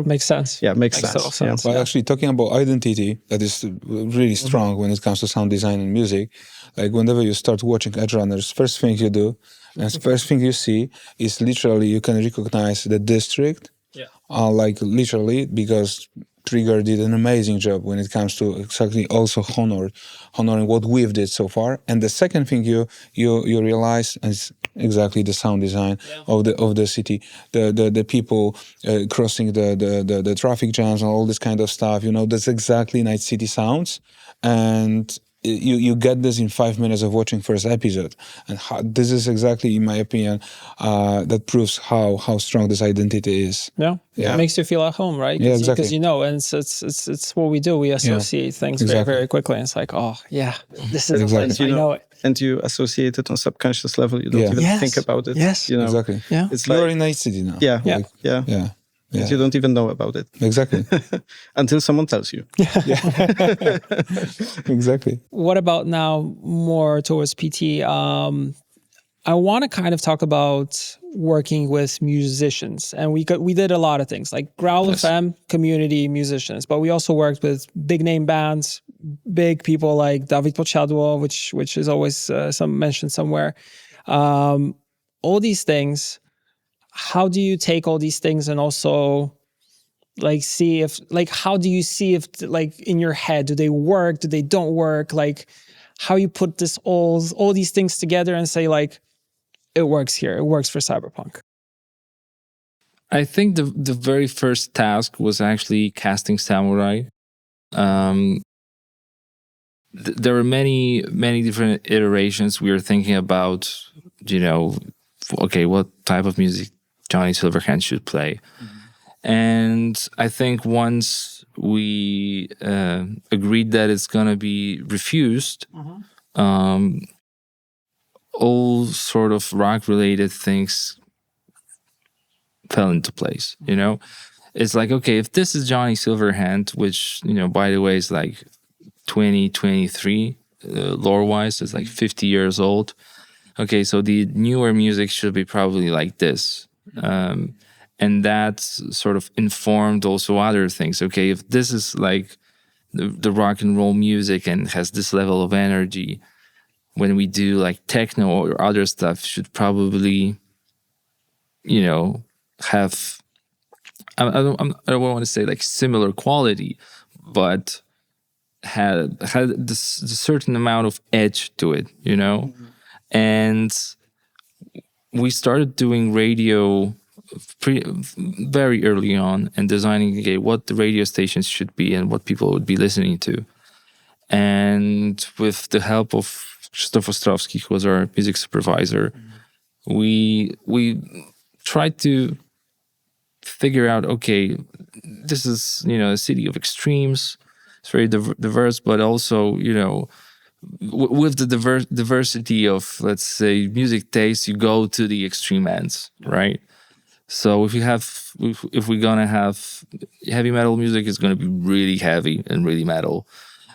Speaker 1: makes sense.
Speaker 4: Yeah, makes
Speaker 1: total
Speaker 4: sense.
Speaker 1: sense.
Speaker 2: But actually, talking about identity, that is really strong when it comes to sound design and music. Like whenever you start watching Edge Runners, first thing you do, and first thing you see is literally you can recognize the district.
Speaker 1: Yeah.
Speaker 2: Like literally, because Trigger did an amazing job when it comes to exactly also honoring what we've did so far. And the second thing you realize is exactly the sound design of the city, the people crossing the traffic jams and all this kind of stuff. That's exactly Night City sounds, and you get this in 5 minutes of watching first episode, and this is exactly, in my opinion, that proves how strong this identity is.
Speaker 1: Yeah. It makes you feel at home, right?
Speaker 2: Yeah, exactly.
Speaker 1: Because and it's what we do. We associate things very, very quickly, and it's like, oh yeah, this is
Speaker 2: Exactly.
Speaker 1: a place. I know it.
Speaker 4: And you associate it on subconscious level. You don't even think about it.
Speaker 1: Yes.
Speaker 2: Exactly.
Speaker 1: Yeah.
Speaker 4: It's
Speaker 2: You're
Speaker 4: like,
Speaker 2: in Night City now.
Speaker 4: yeah.
Speaker 2: Yeah.
Speaker 4: You don't even know about it
Speaker 2: Exactly.
Speaker 4: until someone tells you.
Speaker 2: Exactly.
Speaker 1: What about now more towards PT? I want to kind of talk about working with musicians, and we did a lot of things like Growl FM community musicians, but we also worked with big name bands, big people like Dawid Podsiadło, which is always mentioned somewhere. All these things. How do you take all these things and also see if how do you see if in your head, do they work, do they don't work, how you put this all these things together and say it works here, it works for Cyberpunk?
Speaker 3: I think the very first task was actually casting Samurai. There were many different iterations we were thinking about, okay, what type of music Johnny Silverhand should play. And I think once we agreed that it's going to be refused, all sort of rock-related things fell into place, It's like, okay, if this is Johnny Silverhand, which, by the way, is like 2023, lore-wise, it's like 50 years old. Okay, so the newer music should be probably like this. And that sort of informed also other things. Okay, if this is like the rock and roll music and has this level of energy, when we do like techno or other stuff, should probably, have, I don't want to say like similar quality, but had this certain amount of edge to it, And we started doing radio very early on and designing what the radio stations should be and what people would be listening to. And with the help of Krzysztof Ostrowski, who was our music supervisor, we tried to figure out, okay, this is, a city of extremes. It's very diverse, but also, with the diversity of, let's say, music taste, you go to the extreme ends, right? So if we're gonna have heavy metal music, it's gonna be really heavy and really metal.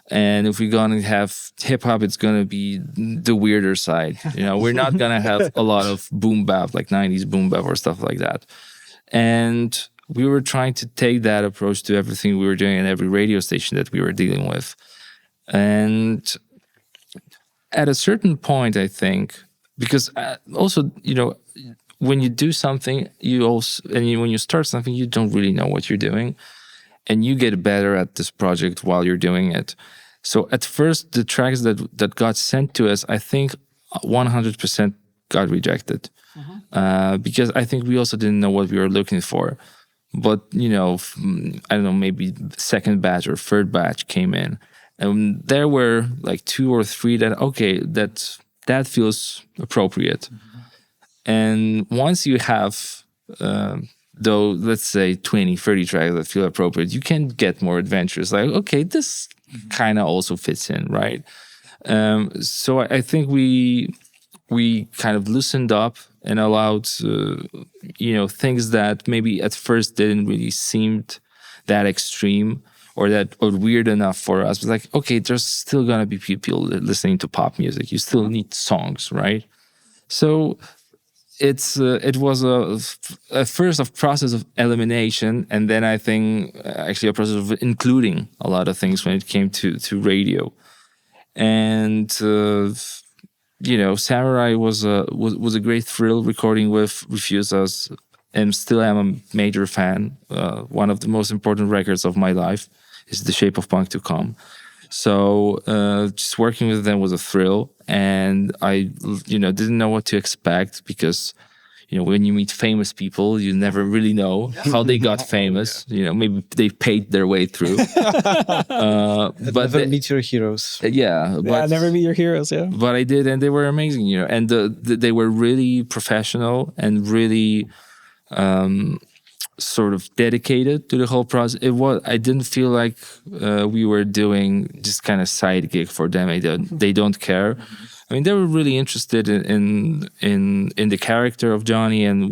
Speaker 3: And if we're gonna have hip hop, it's gonna be the weirder side. We're not gonna have a lot of boom bap, like 90s boom bap or stuff like that. And we were trying to take that approach to everything we were doing in every radio station that we were dealing with. And at a certain point, I think, because also, when you do something, when you start something, you don't really know what you're doing. And you get better at this project while you're doing it. So at first, the tracks that got sent to us, I think 100% got rejected. Because I think we also didn't know what we were looking for. But, I don't know, maybe second batch or third batch came in. And there were like 2 or 3 that feels appropriate. And once you have... though, let's say 20, 30 tracks that feel appropriate, you can get more adventurous. Like, okay, this kind of also fits in, right? So I think we kind of loosened up and allowed, things that maybe at first didn't really seem that extreme or weird enough for us. But like, okay, there's still gonna be people listening to pop music. You still need songs, right? So it was a first of process of elimination, and then I think actually a process of including a lot of things when it came to radio. And Samurai was a great thrill recording with Refusas, and still am a major fan. One of the most important records of my life is The Shape of Punk to Come. So just working with them was a thrill, and I, didn't know what to expect because, when you meet famous people, you never really know how they got famous. Maybe they paid their way through. But
Speaker 4: never meet your heroes.
Speaker 1: Never meet your heroes. Yeah,
Speaker 3: but I did, and they were amazing. And they were really professional and really. Sort of dedicated to the whole process. I didn't feel like we were doing just kind of side gig for them. They don't care. I mean, they were really interested in the character of Johnny and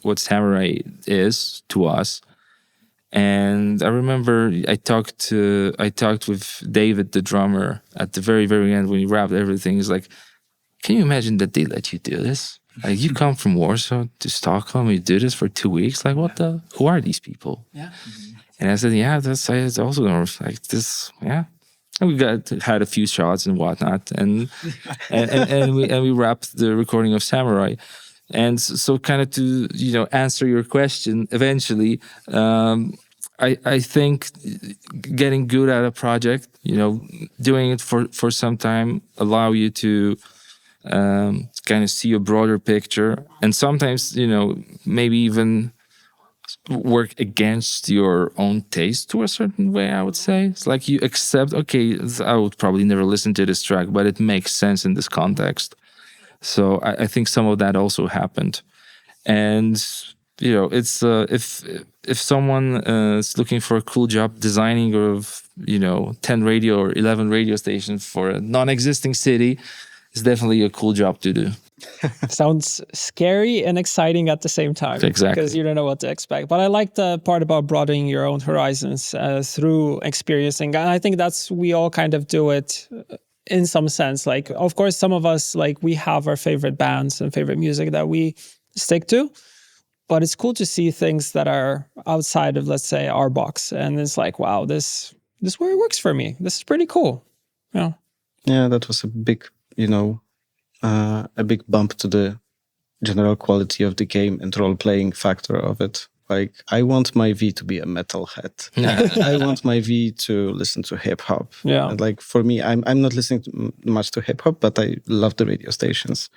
Speaker 3: what Samurai is to us. And I remember I talked with David, the drummer, at the very, very end when he wrapped everything. He's like, "Can you imagine that they let you do this? Like, you come from Warsaw to Stockholm, you do this for 2 weeks. Like, who are these people?" Yeah. And I said, "Yeah, it's also like this. Yeah." And we had a few shots and whatnot, and we wrapped the recording of Samurai. And so kind of to answer your question eventually, I think getting good at a project, doing it for some time, allow you to kind of see a broader picture, and sometimes maybe even work against your own taste to a certain way. I would say it's like you accept, okay, I would probably never listen to this track, but it makes sense in this context. So I think some of that also happened. And it's if someone is looking for a cool job designing of 10 radio or 11 radio stations for a non-existing city, it's definitely a cool job to do.
Speaker 1: Sounds scary and exciting at the same time.
Speaker 3: Exactly.
Speaker 1: Because you don't know what to expect. But I like the part about broadening your own horizons through experiencing. And I think we all kind of do it in some sense. Like, of course, some of us, like, we have our favorite bands and favorite music that we stick to. But it's cool to see things that are outside of, let's say, our box. And it's like, wow, this where it works for me. This is pretty cool.
Speaker 4: Yeah, that was a big, a big bump to the general quality of the game and role-playing factor of it. Like, I want my V to be a metalhead. I want my V to listen to hip-hop.
Speaker 1: Yeah.
Speaker 4: And like, for me, I'm not listening much to hip-hop, but I love the radio stations.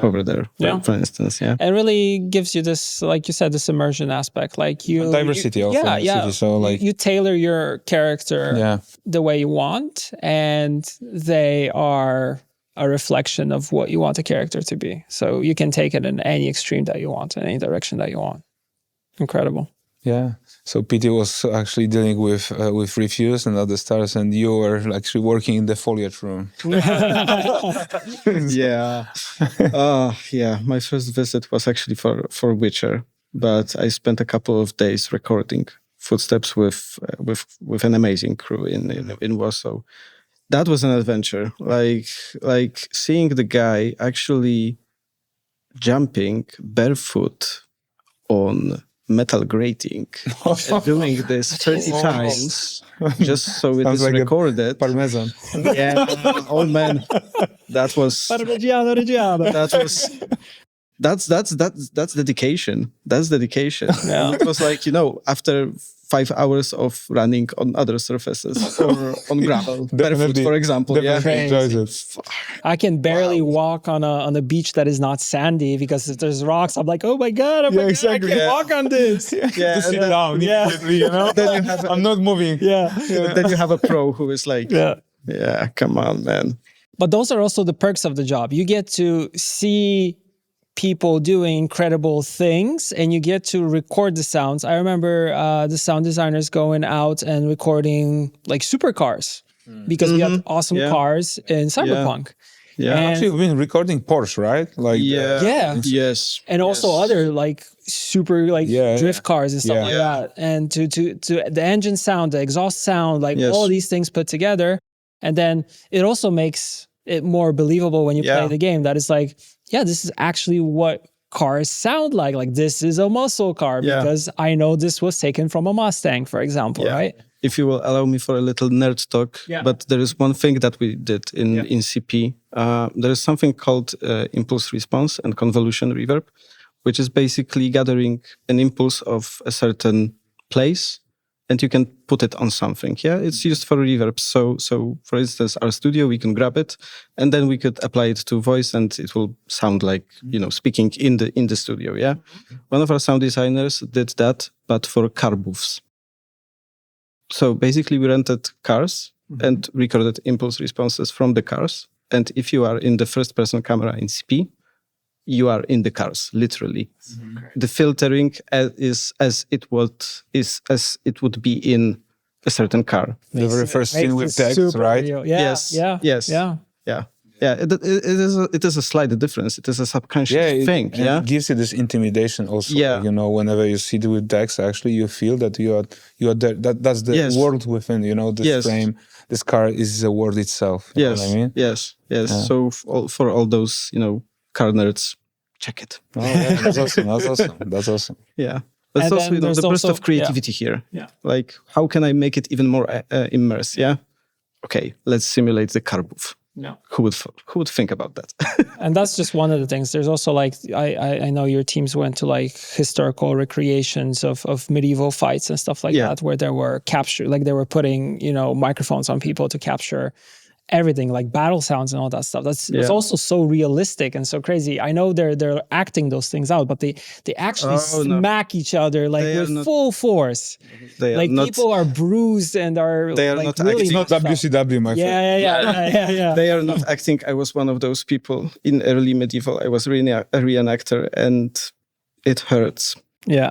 Speaker 4: Over there, for instance, It
Speaker 1: really gives you this, like you said, this immersion aspect. Like
Speaker 2: diversity of city. So like
Speaker 1: you tailor your character the way you want, and they are a reflection of what you want the character to be. So you can take it in any extreme that you want, in any direction that you want. Incredible.
Speaker 2: Yeah. So PT was actually dealing with Refuse and other stars, and you were actually working in the foliage room.
Speaker 4: My first visit was actually for Witcher, but I spent a couple of days recording footsteps with an amazing crew in Warsaw. That was an adventure. Like seeing the guy actually jumping barefoot on metal grating and doing this 30 times just so it
Speaker 2: Sounds
Speaker 4: is
Speaker 2: like
Speaker 4: recorded.
Speaker 2: Parmesan.
Speaker 4: Yeah, oh man, that was that's dedication. That's dedication.
Speaker 1: Yeah.
Speaker 4: And it was like, after 5 hours of running on other surfaces or on gravel, barefoot, for example.
Speaker 2: Definitely
Speaker 4: Yeah.
Speaker 2: enjoys it.
Speaker 1: I can barely walk on a beach that is not sandy because if there's rocks, I'm like, oh my god,
Speaker 2: exactly.
Speaker 1: I can't walk on this.
Speaker 4: Yeah,
Speaker 2: To sit
Speaker 4: and
Speaker 2: down immediately,
Speaker 4: then you have
Speaker 2: I'm not moving.
Speaker 1: Yeah.
Speaker 4: then you have a pro who is like,
Speaker 1: Yeah.
Speaker 4: yeah, come on, man.
Speaker 1: But those are also the perks of the job. You get to see people doing incredible things and you get to record the sounds. I remember the sound designers going out and recording like supercars because we had awesome cars in Cyberpunk.
Speaker 4: Yeah.
Speaker 1: And-
Speaker 2: Actually, we've been recording Porsche, right? Like,
Speaker 1: Yeah.
Speaker 4: Yes.
Speaker 1: And also other like super like drift cars and stuff like that. And to the engine sound, the exhaust sound, like all these things put together. And then it also makes it more believable when you play the game that it's like, yeah, this is actually what cars sound like. Like this is a muscle car because I know this was taken from a Mustang, for example, right?
Speaker 4: If you will allow me for a little nerd talk, but there is one thing that we did in CP. There is something called impulse response and convolution reverb, which is basically gathering an impulse of a certain place and you can put it on something. Yeah, it's used for reverb. So for instance, our studio, we can grab it and then we could apply it to voice and it will sound like, speaking in the studio. Yeah. One of our sound designers did that, but for car booths. So basically we rented cars and recorded impulse responses from the cars. And if you are in the first person camera in CP, you are in the cars, literally. The filtering is as it would be in a certain car.
Speaker 2: the very first scene with
Speaker 1: Makes it
Speaker 2: text,
Speaker 1: super
Speaker 2: right?
Speaker 1: real.
Speaker 4: Yes.
Speaker 1: Yeah.
Speaker 4: It is a slight difference. It is a subconscious thing.
Speaker 2: It gives you this intimidation also.
Speaker 4: Yeah.
Speaker 2: Whenever you see it with text, actually, you feel that you are there. That's the world within. This frame. This car is a world itself. You know what I mean?
Speaker 4: Yes. Yeah. So for all those car nerds, check it.
Speaker 2: Oh, yeah, that's awesome. That's awesome.
Speaker 4: Yeah. But
Speaker 1: And
Speaker 4: it's also
Speaker 1: then there's
Speaker 4: the burst
Speaker 1: also-
Speaker 4: of creativity here.
Speaker 1: Yeah.
Speaker 4: Like, how can I make it even more immersed? Yeah. Okay, let's simulate the car booth.
Speaker 1: Yeah.
Speaker 4: Who would think about that?
Speaker 1: And that's just one of the things. There's also like I know your teams went to like historical recreations of medieval fights and stuff like that, where there were they were putting microphones on people to capture everything, like battle sounds and all that stuff. It's also so realistic and so crazy. I know they're acting those things out, but they actually smack each other like with full force. Like people are bruised and are
Speaker 4: They are
Speaker 1: like
Speaker 4: not
Speaker 1: really
Speaker 2: It's not WCW, my friend.
Speaker 1: Yeah.
Speaker 4: They are not acting. I was one of those people in early medieval. I was really a reenactor and it hurts.
Speaker 1: Yeah.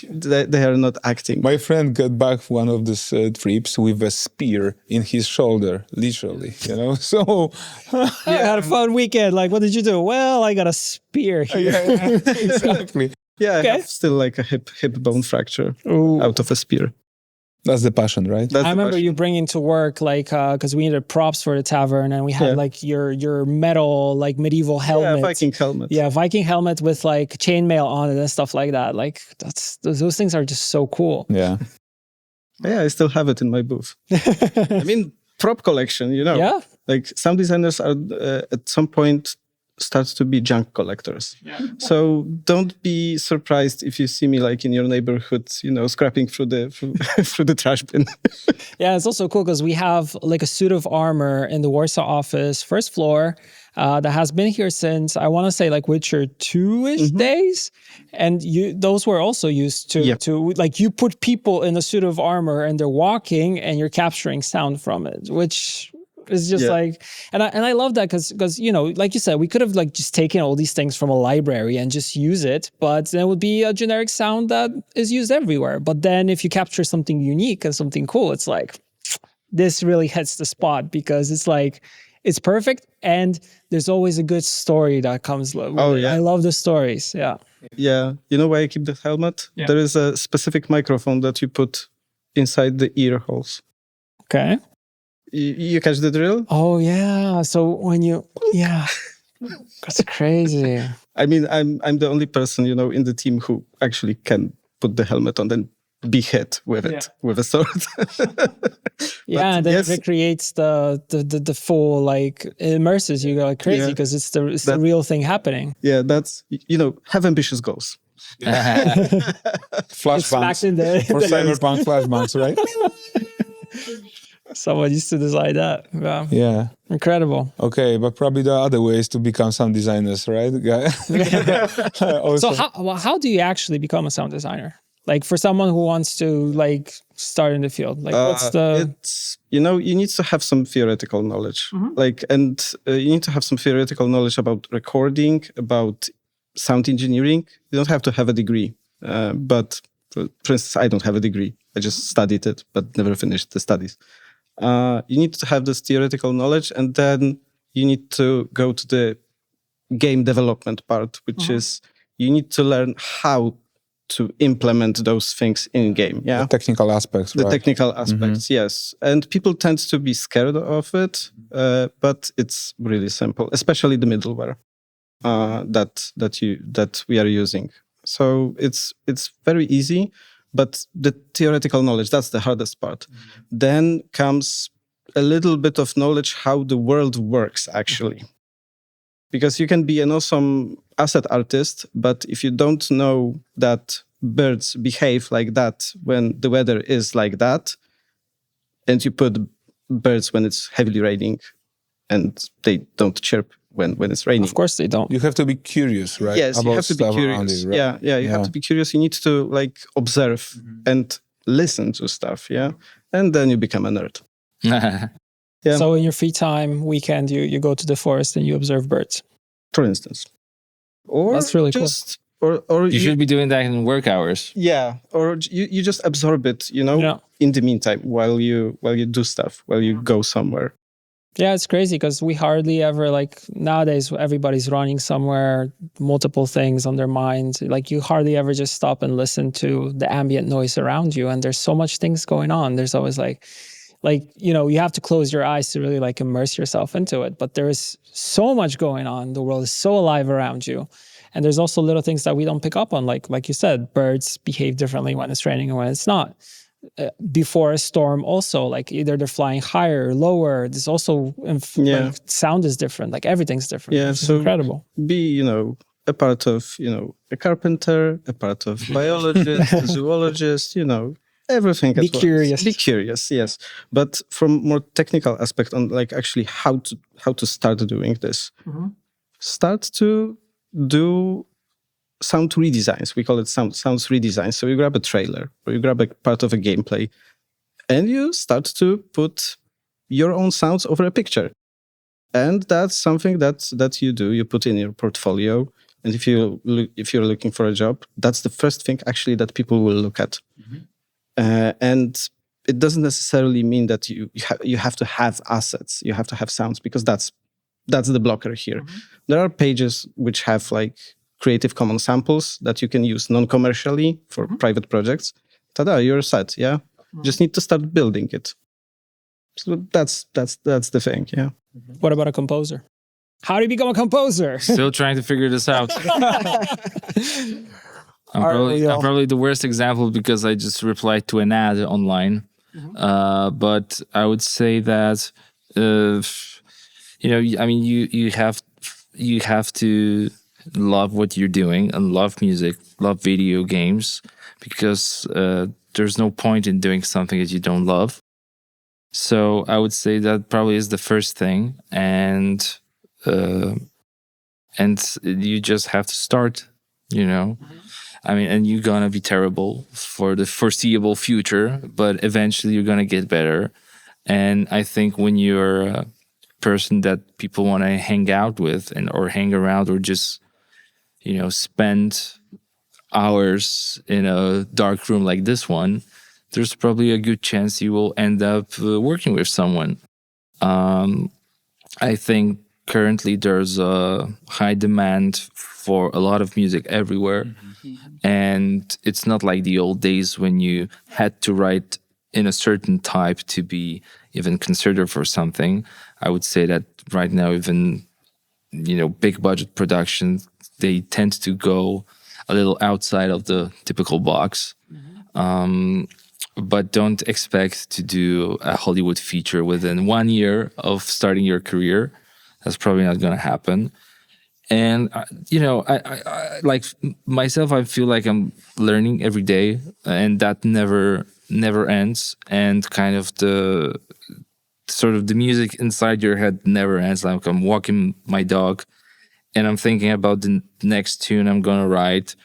Speaker 4: They are not acting.
Speaker 2: My friend got back one of these trips with a spear in his shoulder, literally. So
Speaker 1: You had a fun weekend. Like, what did you do? Well, I got a spear here.
Speaker 2: exactly.
Speaker 4: Yeah, I have still like a hip bone fracture out of a spear.
Speaker 2: That's the passion, right?
Speaker 4: That's
Speaker 1: I
Speaker 4: the
Speaker 1: remember
Speaker 4: passion.
Speaker 1: you bringing to work like because we needed props for the tavern and we had like your metal like medieval helmet.
Speaker 4: Yeah, Viking helmet.
Speaker 1: Yeah, Viking helmet with like chainmail on it and stuff like that. Like those things are just so cool.
Speaker 2: Yeah.
Speaker 4: Yeah, I still have it in my booth. I mean, prop collection,
Speaker 1: Yeah.
Speaker 4: Like some designers are at some point start to be junk collectors. So don't be surprised if you see me like in your neighborhood, scrapping through the trash bin.
Speaker 1: Yeah, it's also cool because we have like a suit of armor in the Warsaw office, first floor, that has been here since I want to say like Witcher 2-ish days, and those were also used to like you put people in a suit of armor and they're walking and you're capturing sound from it, which is just like, and I love that because like you said, we could have like just taken all these things from a library and just use it, but then it would be a generic sound that is used everywhere. But then if you capture something unique and something cool, it's like this really hits the spot because it's like it's perfect and there's always a good story that comes with it. I love the stories. Yeah.
Speaker 4: Yeah. You know why I keep the helmet?
Speaker 1: Yeah.
Speaker 4: There is a specific microphone that you put inside the ear holes.
Speaker 1: Okay.
Speaker 4: You catch the drill?
Speaker 1: Oh yeah. So when you that's crazy.
Speaker 4: I mean, I'm the only person, in the team who actually can put the helmet on and be hit with it with a sword.
Speaker 1: Yeah, and then
Speaker 4: yes,
Speaker 1: it recreates the full, like, it immerses you like crazy because it's the real thing happening.
Speaker 4: Yeah, that's have ambitious goals.
Speaker 2: Flashbangs
Speaker 1: In the,
Speaker 2: for Cyberpunk flashbangs, right?
Speaker 1: Someone used to design that. Yeah.
Speaker 2: Yeah.
Speaker 1: Incredible.
Speaker 2: Okay, but probably the other way is to become sound designers, right?
Speaker 1: So how do you actually become a sound designer? Like for someone who wants to like start in the field, like what's the?
Speaker 4: It's you need to have some theoretical knowledge, you need to have some theoretical knowledge about recording, about sound engineering. You don't have to have a degree, but for instance, I don't have a degree. I just studied it, but never finished the studies. You need to have this theoretical knowledge, and then you need to go to the game development part, which is you need to learn how to implement those things in game. Yeah,
Speaker 2: the technical aspects.
Speaker 4: The technical aspects, yes. And people tend to be scared of it, but it's really simple, especially the middleware that we are using. So it's very easy. But the theoretical knowledge, that's the hardest part. Then comes a little bit of knowledge how the world works, actually. Because you can be an awesome asset artist, but if you don't know that birds behave like that when the weather is like that, and you put birds when it's heavily raining, and they don't chirp when it's raining.
Speaker 1: Of course they don't.
Speaker 2: You have to be curious, right?
Speaker 4: Yes, you have to be curious.
Speaker 2: You, right?
Speaker 4: Yeah, you have to be curious. You need to like observe and listen to stuff, and then you become a nerd. Yeah.
Speaker 1: So in your free time, weekend, you go to the forest and you observe birds,
Speaker 4: for instance. Or
Speaker 1: that's really
Speaker 4: just, cool. Or
Speaker 3: you should be doing that in work hours.
Speaker 4: Yeah, or you just absorb it, in the meantime while you do stuff, while you go somewhere.
Speaker 1: Yeah, it's crazy because we hardly ever, like nowadays, everybody's running somewhere, multiple things on their mind. Like you hardly ever just stop and listen to the ambient noise around you. And there's so much things going on. There's always like, you have to close your eyes to really like immerse yourself into it. But there is so much going on. The world is so alive around you. And there's also little things that we don't pick up on. Like you said, birds behave differently when it's raining and when it's not. Before a storm also, like either they're flying higher or lower. There's also like, sound is different, like everything's different.
Speaker 4: Yeah,
Speaker 1: it's
Speaker 4: so
Speaker 1: incredible.
Speaker 4: Be a part of a carpenter, a part of biologist, a zoologist, everything.
Speaker 1: Be curious.
Speaker 4: Be curious, yes. But from more technical aspect on like actually how to start doing this. Start to do sound redesigns. We call it sounds redesigns. So you grab a trailer or you grab a part of a gameplay and you start to put your own sounds over a picture. And that's something that you do. You put in your portfolio. And if you're looking for a job, that's the first thing actually that people will look at. And it doesn't necessarily mean that you have to have assets. You have to have sounds because that's the blocker here. There are pages which have like Creative Commons samples that you can use non-commercially for private projects. Ta-da, you're set, yeah? Just need to start building it. So that's the thing, yeah.
Speaker 1: What about a composer? How do you become a composer?
Speaker 3: Still trying to figure this out. I'm probably the worst example because I just replied to an ad online. But I would say that, you have to love what you're doing and love music, love video games, because there's no point in doing something that you don't love. So I would say that probably is the first thing, and you just have to start, and you're gonna be terrible for the foreseeable future, but eventually you're gonna get better. And I think when you're a person that people want to hang out with or hang around or just spend hours in a dark room like this one, there's probably a good chance you will end up working with someone. I think currently there's a high demand for a lot of music everywhere. And it's not like the old days when you had to write in a certain type to be even considered for something. I would say that right now, even, big budget productions, they tend to go a little outside of the typical box. But don't expect to do a Hollywood feature within 1 year of starting your career. That's probably not going to happen. And, I like myself, I feel like I'm learning every day, and that never ends. And kind of the music inside your head never ends. Like I'm walking my dog and I'm thinking about the next tune I'm going to write.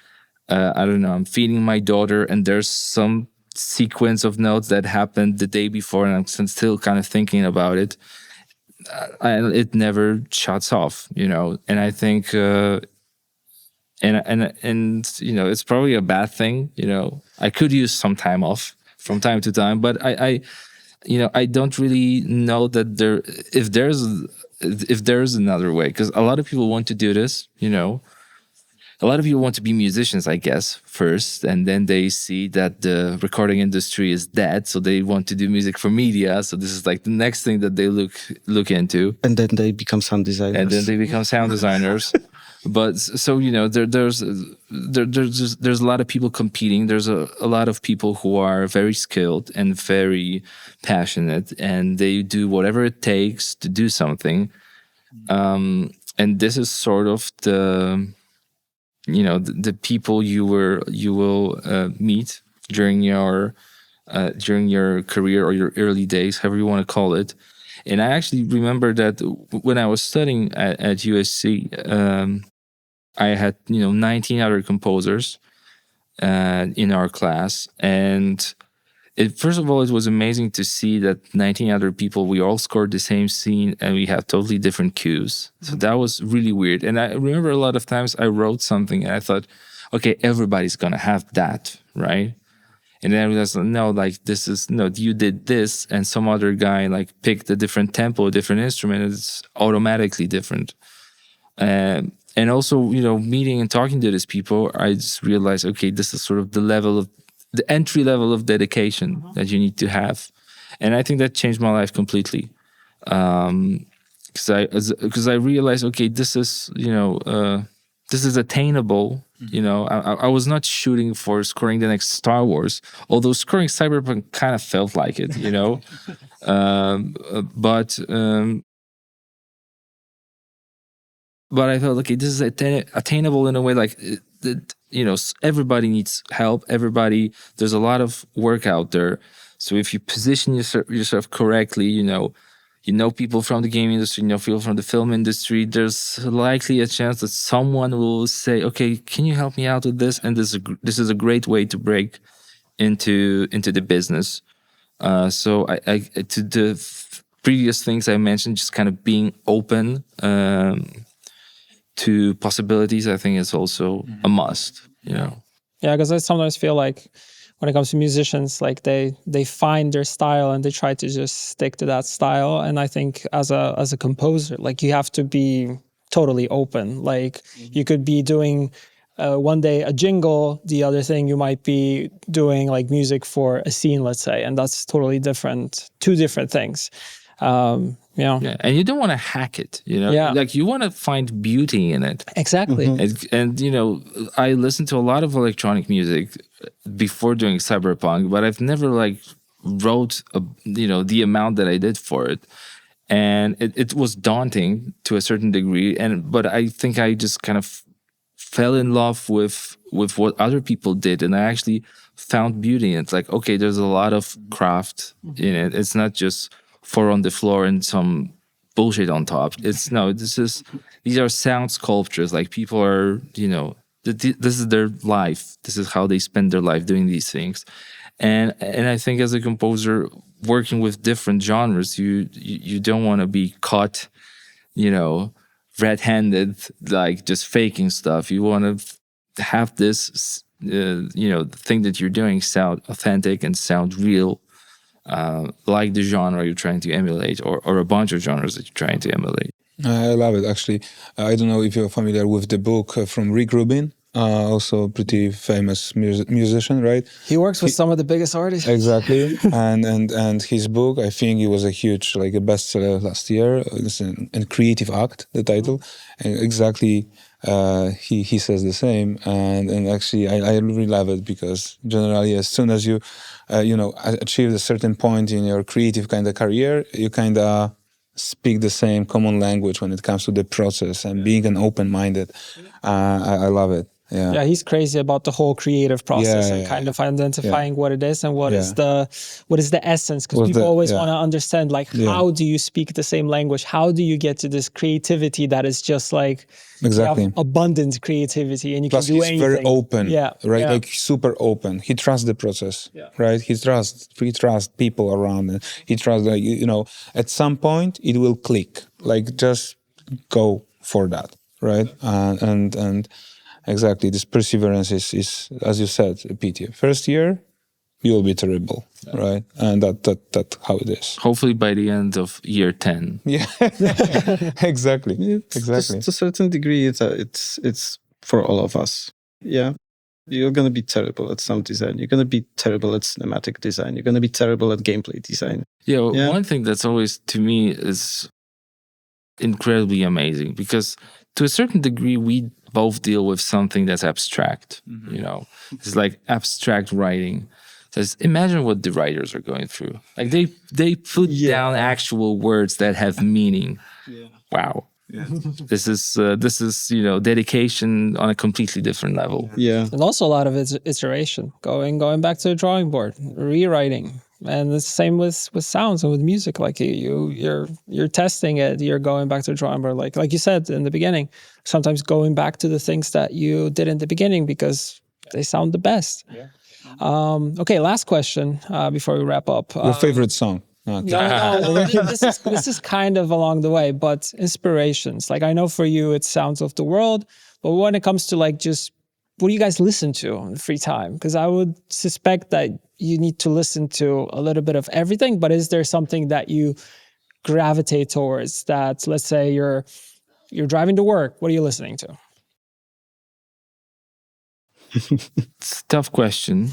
Speaker 3: I don't know, I'm feeding my daughter and there's some sequence of notes that happened the day before and I'm still kind of thinking about it. It never shuts off, and I think, and it's probably a bad thing, I could use some time off from time to time, but I don't really know that if there's another way, because a lot of people want to do this, a lot of people want to be musicians, I guess, first, and then they see that the recording industry is dead, so they want to do music for media. So this is like the next thing that they look into.
Speaker 4: And then they become sound designers.
Speaker 3: But so there's a lot of people competing. There's a lot of people who are very skilled and very passionate, and they do whatever it takes to do something. And this is sort of the people you will meet during your career or your early days, however you want to call it. And I actually remember that when I was studying at USC, I had 19 other composers in our class, and first of all, it was amazing to see that 19 other people, we all scored the same scene and we have totally different cues. So that was really weird. And I remember a lot of times I wrote something and I thought, okay, everybody's going to have that, right? And then I realized, no, like you did this and some other guy like picked a different tempo, a different instrument. It's automatically different. And also, meeting and talking to these people, I just realized, okay, this is sort of the entry level of dedication that you need to have. And I think that changed my life completely. Because I realized, okay, this is attainable. I was not shooting for scoring the next Star Wars, although scoring Cyberpunk kind of felt like it, but I felt, okay, this is attainable in a way, like, everybody needs help. There's a lot of work out there. So if you position yourself correctly, people from the game industry, people from the film industry, there's likely a chance that someone will say, okay, can you help me out with this? And this is a great way to break into the business. So I to the previous things I mentioned, just kind of being open to possibilities, I think is also a must, Yeah,
Speaker 1: because I sometimes feel like when it comes to musicians, like they find their style and they try to just stick to that style. And I think as a composer, like you have to be totally open. Like you could be doing one day a jingle, the other thing you might be doing like music for a scene, let's say, and that's totally different, two different things.
Speaker 3: Yeah, and you don't want to hack it, like you want to find beauty in it.
Speaker 1: Exactly.
Speaker 3: And I listened to a lot of electronic music before doing Cyberpunk, but I've never like wrote the amount that I did for it, and it was daunting to a certain degree. But I think I just kind of fell in love with what other people did, and I actually found beauty in it. It's like, okay, there's a lot of craft in it. It's not just four on the floor and some bullshit on top. These are sound sculptures. Like people are, this is their life. This is how they spend their life doing these things. And I think as a composer working with different genres, you don't want to be caught, red-handed, like just faking stuff. You want to have this, thing that you're doing sound authentic and sound real. Like the genre you're trying to emulate, or a bunch of genres that you're trying to emulate.
Speaker 2: I love it, actually. I don't know if you're familiar with the book from Rick Rubin, also pretty famous musician, right?
Speaker 1: He works with some of the biggest artists.
Speaker 2: Exactly. and his book, I think it was a huge, like a bestseller last year. It's a creative act, the title. And exactly, he says the same. And actually, I really love it because generally, as soon as you, achieve a certain point in your creative kind of career, you kind of speak the same common language when it comes to the process and being an open-minded. I love it.
Speaker 1: Yeah, he's crazy about the whole creative process and
Speaker 2: Yeah.
Speaker 1: kind of identifying what it is and what is the essence. Because
Speaker 2: What's
Speaker 1: people
Speaker 2: the-
Speaker 1: always
Speaker 2: yeah.
Speaker 1: want to understand, like, how do you speak the same language? How do you get to this creativity that is just like
Speaker 2: Exactly.
Speaker 1: you have abundant creativity and you
Speaker 2: Plus,
Speaker 1: can do
Speaker 2: he's
Speaker 1: anything.
Speaker 2: very open, right?
Speaker 1: Yeah.
Speaker 2: Like super open. He trusts the process, right? He trusts people around it. He trusts, like, at some point it will click. Like, just go for that, right? And exactly, this perseverance is, as you said, Pete. First year, you will be terrible, right? And that's how it is.
Speaker 3: Hopefully by the end of year 10.
Speaker 2: Yeah, exactly. Exactly.
Speaker 4: To a certain degree, it's for all of us. Yeah. You're going to be terrible at sound design. You're going to be terrible at cinematic design. You're going to be terrible at gameplay design.
Speaker 3: Yeah, one thing that's always, to me, is incredibly amazing because to a certain degree, we both deal with something that's abstract. It's like abstract writing. Just imagine what the writers are going through. Like they put down actual words that have meaning. Yeah. Wow. Yeah. This is dedication on a completely different level.
Speaker 4: Yeah.
Speaker 1: And also a lot of iteration, going back to the drawing board, rewriting. And the same with sounds and with music. Like you're testing it, you're going back to the drawing board. Like you said in the beginning, sometimes going back to the things that you did in the beginning because they sound the best. Yeah. Okay, last question before we wrap up.
Speaker 2: Your favorite song? Okay.
Speaker 1: No. This is kind of along the way, but inspirations. Like I know for you, it's sounds of the world, but when it comes to like just what do you guys listen to in free time? Because I would suspect that you need to listen to a little bit of everything, but is there something that you gravitate towards that, let's say you're driving to work, what are you listening to?
Speaker 3: It's a tough question.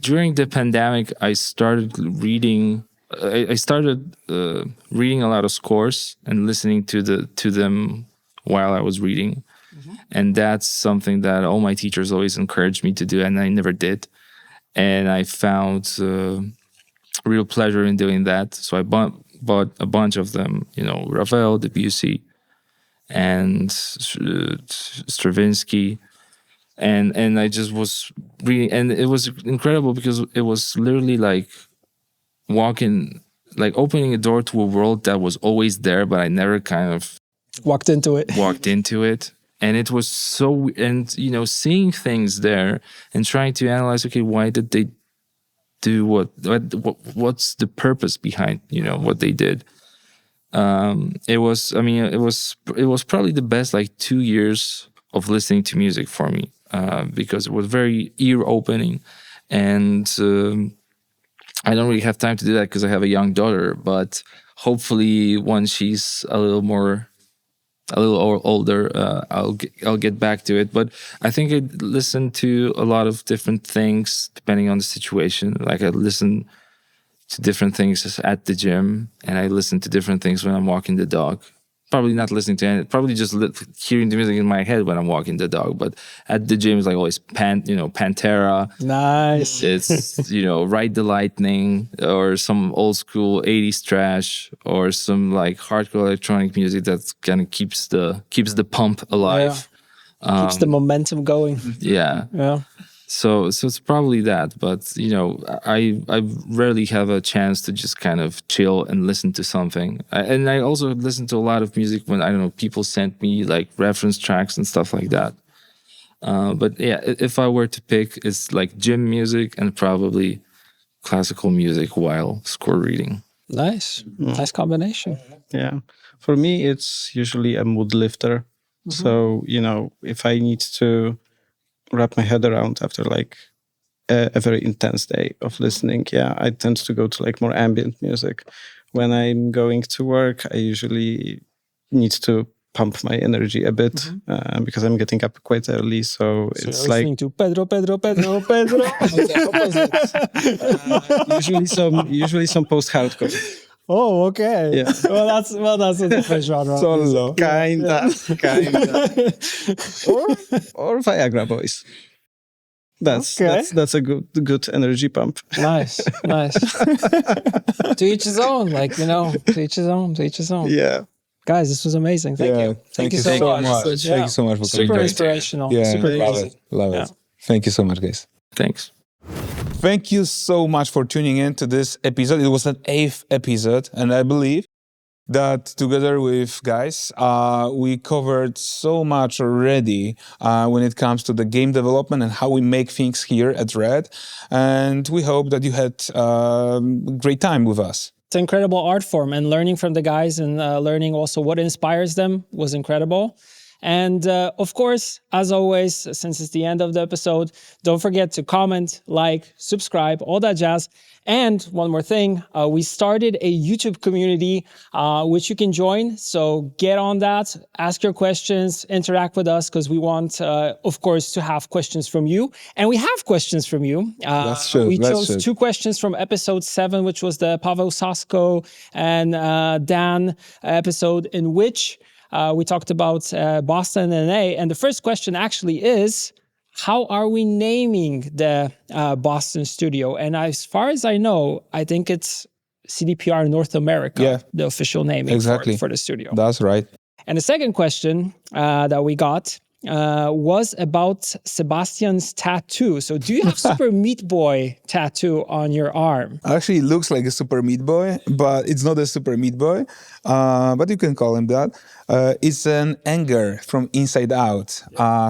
Speaker 3: During the pandemic, I started reading. I started reading a lot of scores and listening to them while I was reading, and that's something that all my teachers always encouraged me to do, and I never did. And I found real pleasure in doing that. So I bought a bunch of them. Ravel, Debussy, and Stravinsky. And I just was reading, and it was incredible because it was literally like opening a door to a world that was always there, but I never kind of
Speaker 1: walked into it.
Speaker 3: And it was so, and seeing things there and trying to analyze, okay, why did they do what's the purpose behind what they did? It was probably the best 2 years of listening to music for me. Because it was very ear-opening, and I don't really have time to do that because I have a young daughter. But hopefully, once she's a little older, I'll get back to it. But I think I listen to a lot of different things depending on the situation. Like I listen to different things at the gym, and I listen to different things when I'm walking the dog. Probably not listening to it, probably just hearing the music in my head when I'm walking the dog. But at the gym, it's like always Pantera.
Speaker 1: Nice.
Speaker 3: It's, Ride the Lightning or some old school 80s trash or some hardcore electronic music that kind of keeps the pump alive.
Speaker 1: Yeah. Keeps the momentum going.
Speaker 3: Yeah.
Speaker 1: Yeah.
Speaker 3: So it's probably that, but I rarely have a chance to just kind of chill and listen to something. And I also listen to a lot of music when people send me reference tracks and stuff like that. But yeah, if I were to pick, it's gym music and probably classical music while score reading.
Speaker 1: Nice combination.
Speaker 4: Yeah, for me it's usually a mood lifter. So if I need to wrap my head around after a very intense day of listening, I tend to go to more ambient music when I'm going to work, I usually need to pump my energy a bit because I'm getting up quite early. So it's
Speaker 1: you're
Speaker 4: like
Speaker 1: listening to Pedro.
Speaker 4: usually some post-hardcore.
Speaker 1: Oh, okay.
Speaker 4: Yeah.
Speaker 1: Well, that's a different genre.
Speaker 2: Solo.
Speaker 4: Kinda. or Viagra Boys. That's a good energy pump.
Speaker 1: Nice. To each his own, to each his own.
Speaker 4: Yeah.
Speaker 1: Guys, this was amazing. Thank you.
Speaker 2: Thank you so much. Thank you so much for coming.
Speaker 1: Super inspirational.
Speaker 2: Yeah,
Speaker 1: Super
Speaker 2: love
Speaker 1: easy.
Speaker 2: it. Love it. Thank you so much, guys.
Speaker 3: Thanks.
Speaker 2: Thank you so much for tuning in to this episode. It was an 8th episode, and I believe that together with guys, we covered so much already when it comes to the game development and how we make things here at Red. And we hope that you had a great time with us.
Speaker 1: It's an incredible art form, and learning from the guys and learning also what inspires them was incredible. And of course, as always, since it's the end of the episode, don't forget to comment, like, subscribe, all that jazz. And one more thing, we started a YouTube community, which you can join. So get on that, ask your questions, interact with us, because we want, of course, to have questions from you. And we have questions from you.
Speaker 2: That's true.
Speaker 1: We chose 2 questions from episode 7, which was the Paweł Sasko and Dan episode, in which we talked about Boston and NA. And the first question actually is, how are we naming the Boston studio? And as far as I know, I think it's CDPR North America, the official naming for the studio.
Speaker 2: That's right.
Speaker 1: And the second question that we got was about Sebastian's tattoo. So do you have Super Meat Boy tattoo on your arm?
Speaker 2: Actually, it looks like a Super Meat Boy, but it's not a Super Meat Boy. But you can call him that. It's an anger from Inside Out,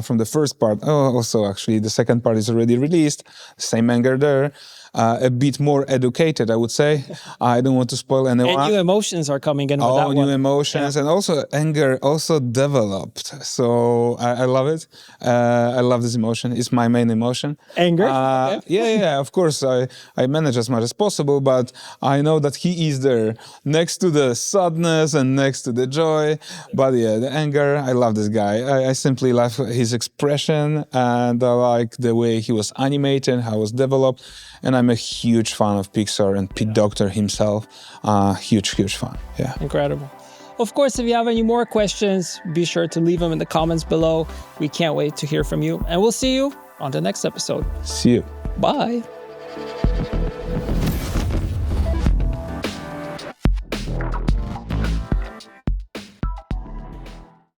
Speaker 2: from the first part. Oh, also, actually, the second part is already released. Same anger there. A bit more educated, I would say. I don't want to spoil anyone.
Speaker 1: And new emotions are coming in with that
Speaker 2: all
Speaker 1: one.
Speaker 2: new emotions, and also anger also developed. So I love it. I love this emotion. It's my main emotion.
Speaker 1: Anger?
Speaker 2: Yeah, of course. I manage as much as possible, but I know that he is there next to the sadness and next to the joy. But yeah, the anger, I love this guy. I simply love his expression, and I like the way he was animated, how it was developed. And I'm a huge fan of Pixar and Pete Docter himself. Huge fan. Yeah.
Speaker 1: Incredible. Of course, if you have any more questions, be sure to leave them in the comments below. We can't wait to hear from you. And we'll see you on the next episode.
Speaker 2: See you.
Speaker 1: Bye.